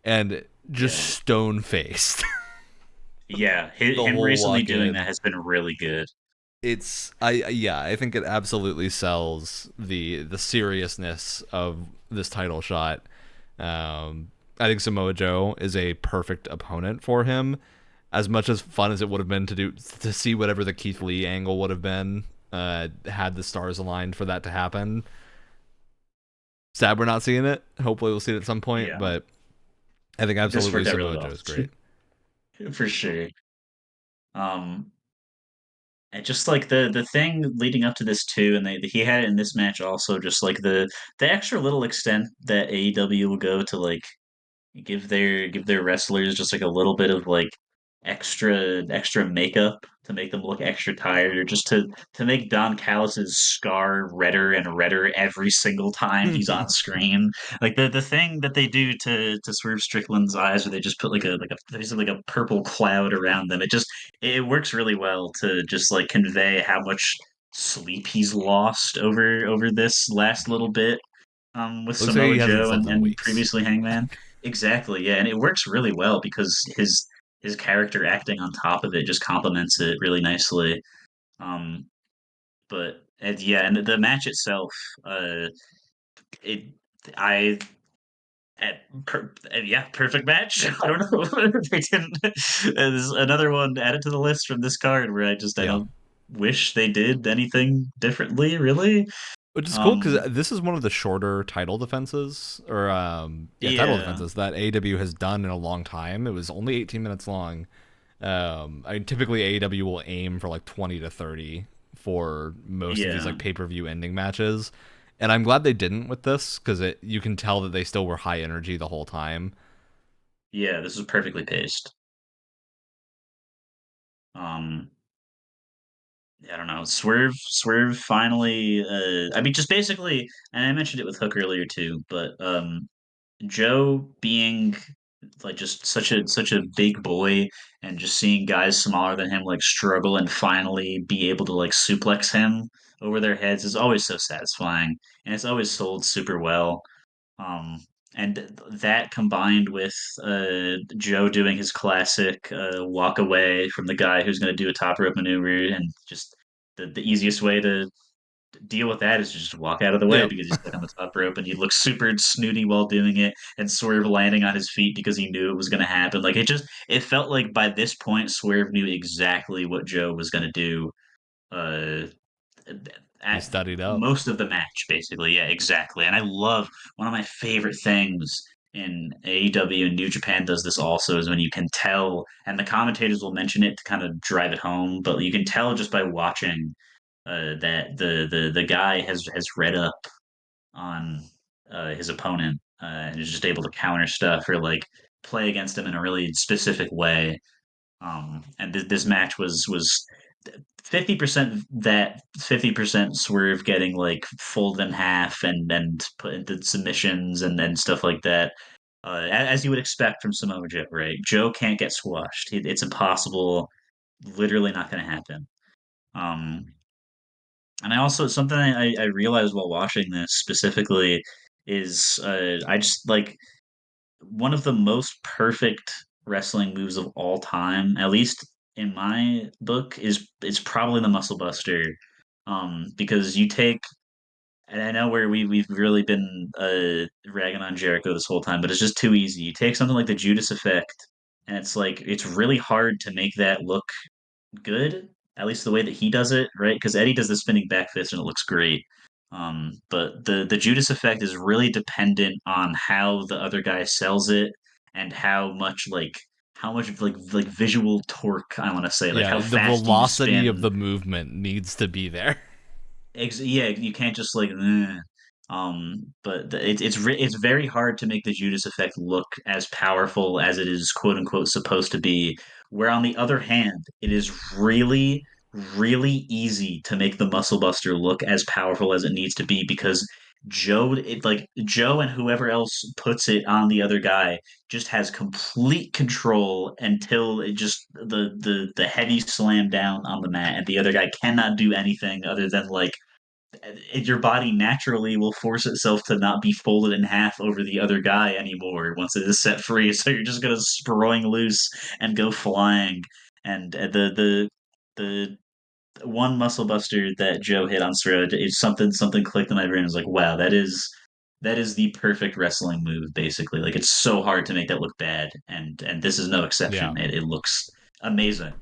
and just Yeah. stone faced Yeah, the him whole recently walk doing in. that has been really good. It's I think it absolutely sells the seriousness of this title shot. I think Samoa Joe is a perfect opponent for him. As much as fun as it would have been to see whatever the Keith Lee angle would have been, had the stars aligned for that to happen. Sad we're not seeing it. Hopefully we'll see it at some point, Yeah, but I think this absolutely worked out really Samoa well Joe is great. for sure. Um, and just like the thing leading up to this too, and he had it in this match also, just like the extra little extent that AEW will go to like give their wrestlers just like a little bit of like extra makeup to make them look extra tired, or just to make Don Callis's scar redder and redder every single time he's on screen. Like the thing that they do to Swerve Strickland's eyes, where they just put like a purple cloud around them. It works really well to just like convey how much sleep he's lost over this last little bit with Looks like he Samoa hasn't Joe slept in and weeks. previously Hangman. Exactly, yeah, and it works really well because his character acting on top of it just complements it really nicely. Um, but and yeah, and the match itself, it I yeah, perfect match. I don't know. They didn't. There's another one added to the list from this card where I Yeah. don't wish they did anything differently, really. Which is cool because Um, this is one of the shorter title defenses, or title yeah, defenses that AEW has done in a long time. It was only 18 minutes long. I mean, typically AEW will aim for like 20 to 30 for most of these yeah. like pay per view ending matches, and I'm glad they didn't with this because you can tell that they still were high energy the whole time. Yeah, this is perfectly paced. Um, yeah, I don't know. Swerve finally. I mean, just basically, and I mentioned it with Hook earlier too, but Joe being like just such a big boy, and just seeing guys smaller than him like struggle and finally be able to like suplex him over their heads is always so satisfying, and it's always sold super well. Um, and that combined with Joe doing his classic walk away from the guy who's going to do a top rope maneuver, and just the easiest way to deal with that is just walk out of the way Yep. because he's stuck on the top rope and he looks super snooty while doing it and Swerve landing on his feet because he knew it was going to happen. Like it felt like by this point Swerve knew exactly what Joe was going to do uh, He at studied up. most of the match, basically. Yeah, exactly. And I love one of my favorite things in AEW and New Japan does this also is when you can tell, and the commentators will mention it to kind of drive it home, but you can tell just by watching that the guy has read up on his opponent and is just able to counter stuff or like play against him in a really specific way. And this match was 50% that 50% Swerve getting like folded in half and put into submissions and then stuff like that. As you would expect from Samoa Joe, right? Joe can't get squashed. It's impossible. Literally not going to happen. Um, and I also something I realized while watching this specifically is I just like one of the most perfect wrestling moves of all time, at least in my book, is probably the Muscle Buster. Because you take, and I know where we've really been ragging on Jericho this whole time, but it's just too easy. You take something like the Judas Effect, and it's like it's really hard to make that look good, at least the way that he does it, right? Because Eddie does the spinning back fist and it looks great. But the Judas effect is really dependent on how the other guy sells it and how much like visual torque I want to say, like Yeah, how the fast do you velocity of spin. the movement needs to be there. Yeah, you can't just like. But it's very hard to make the Judas effect look as powerful as it is quote unquote supposed to be. Where on the other hand, it is really, really easy to make the Muscle Buster look as powerful as it needs to be because Joe and whoever else puts it on the other guy just has complete control until it just the heavy slam down on the mat and the other guy cannot do anything other than like your body naturally will force itself to not be folded in half over the other guy anymore once it is set free. So you're just gonna spring loose and go flying. And the one muscle buster that Joe hit on Swerve, it's something clicked in my brain. I was like, wow, that is the perfect wrestling move. Basically, like it's so hard to make that look bad, and this is no Yeah. exception. It looks amazing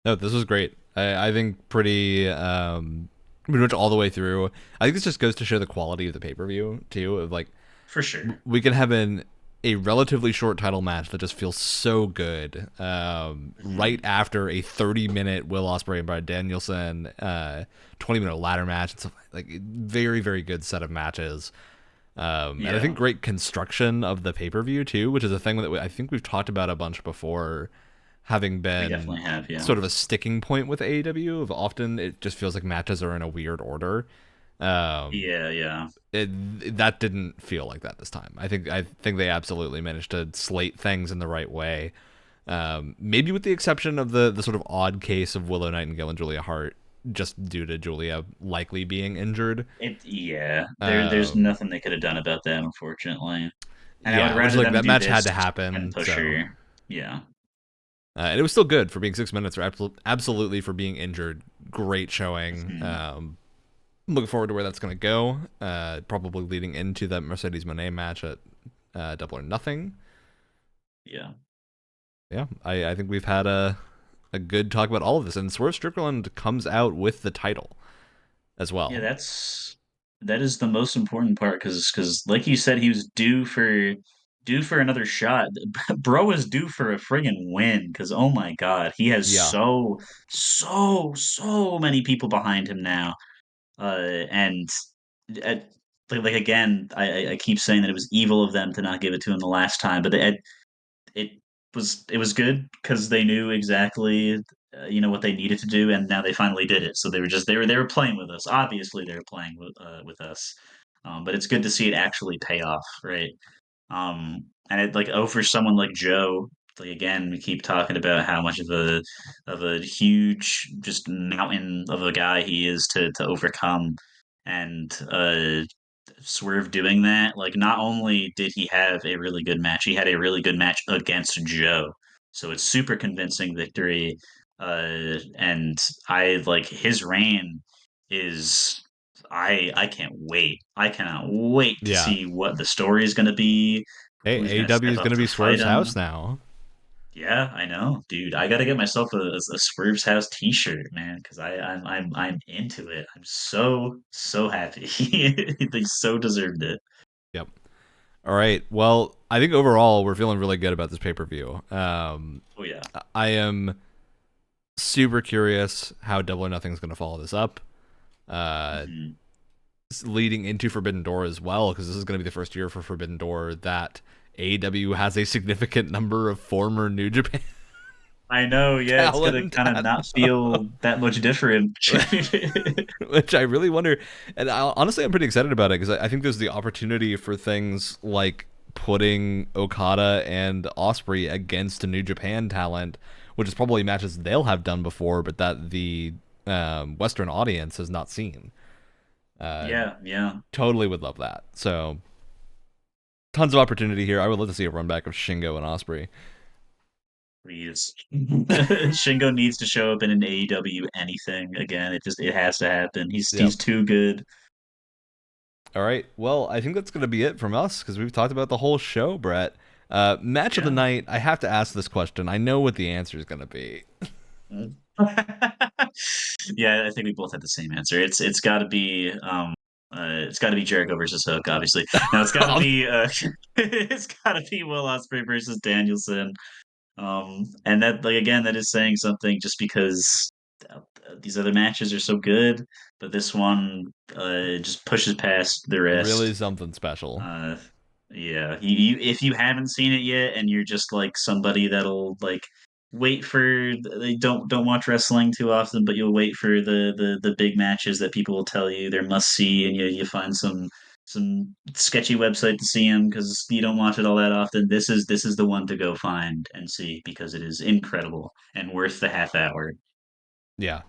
No, this was great. I think pretty much all the way through. I think this just goes to show the quality of the pay per view too. Of like for sure. we can have a relatively short title match that just feels so good. Right Mhm. after a 30-minute Will Ospreay and Bryan Danielson 20-minute ladder match and stuff like very very good set of matches. And I think Yeah, great construction of the pay per view too, which is a thing that I think we've talked about a bunch before, having we been definitely have. Yeah, sort of a sticking point with AEW. Of often it just feels like matches are in a weird order. Um, yeah. that didn't feel like that this time. I think they absolutely managed to slate things in the right way. Maybe with the exception of the sort of odd case of Willow Nightingale and Julia Hart, just due to Julia likely being injured. There's Um, nothing they could have done about that, unfortunately. And I would yeah, which rather like them that do match had this to and happen. push So her. Yeah, and it was still good for being 6 minutes. Or absolutely for being injured. Great showing. Mhm. Looking forward to where that's going to go. Probably leading into that Mercedes Monet match at Double or Nothing. Yeah, Yeah, I think we've had a good talk about all of this, and Swerve Strickland comes out with the title as yeah. well. That is the most important part because like you said, he was due for another shot. Bro is due for a friggin' win because oh my god, he has Yeah, so many people behind him now. And uh, again, I keep saying that it was evil of them to not give it to him the last time, but it it was good because they knew exactly what they needed to do, and now they finally did it. So they were playing with us. Obviously, they were playing with us, but it's good to see it actually pay off, right? And it like for someone like Joe. Like again, we keep talking about how much of a huge just mountain of a guy he is to overcome, and Swerve doing that, like not only did he have a really good match, he had a really good match against Joe. So it's super convincing victory. And I like his reign is I can't wait. I cannot wait to Yeah. see what the story is going to be, Hey, who's going to AEW step is up going to to be fight Swerve's him. house now. Yeah, I know, dude. I got to get myself a Swerve's House T-shirt, man, because I'm into it. I'm so happy. They so deserved it. Yep. All right. Well, I think overall we're feeling really good about this pay per view. Oh yeah. I am super curious how Double or Nothing is going to follow this up. Uh, Mhm. Leading into Forbidden Door as well, because this is going to be the first year for Forbidden Door that AEW has a significant number of former New Japan I know, yeah, it's gonna talent kind of at, not feel that much different. which I really wonder. And honestly, I'm pretty excited about it because I think there's the opportunity for things like putting Okada and Osprey against a New Japan talent, which is probably matches they'll have done before, but that the Western audience has not seen. Uh, Yeah, yeah. Totally would love that. So tons of opportunity here. I would love to see a run back of Shingo and Osprey. Please. Shingo needs to show up in an AEW anything again. It has to happen. Yep. He's too good. All right. Well, I think that's going to be it from us because we've talked about the whole show, Brett. Match of the Yeah. night. I have to ask this question. I know what the answer is going to be. Mm. Yeah, I think we both had the same answer. It's got to be Jericho versus Hook, obviously. No, it's got to be it's got to be Will Ospreay versus Danielson. And that, like, again, that is saying something just because these other matches are so good, but this one just pushes past the Really rest. something special. Uh, yeah, if you haven't seen it yet, and you're just like somebody that'll like wait for they don't watch wrestling too often, but you'll wait for the big matches that people will tell you they're must see, and you find some sketchy website to see them because you don't watch it all that often. This is the one to go find and see because it is incredible and worth the half hour. Yeah.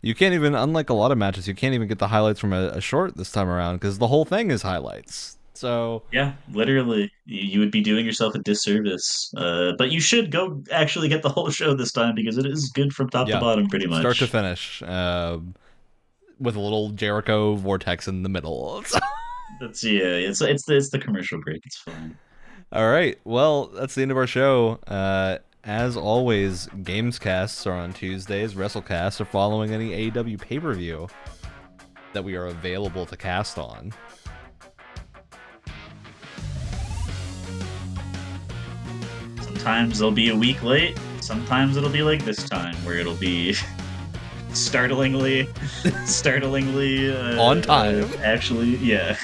You can't even, unlike a lot of matches, you can't even get the highlights from a short this time around because the whole thing is highlights. So, Yeah, literally, you would be doing yourself a disservice. But you should go actually get the whole show this time because it is good from top to yeah, bottom, pretty start to much. finish with a little Jericho vortex in the middle. That's yeah, it's the commercial break. It's fine. All right. Well, that's the end of our show. As always, Gamescasts are on Tuesdays. Wrestlecasts are following any AEW pay-per-view that we are available to cast on. Sometimes they'll be a week late. Sometimes it'll be like this time where it'll be startlingly, On time. actually, yeah.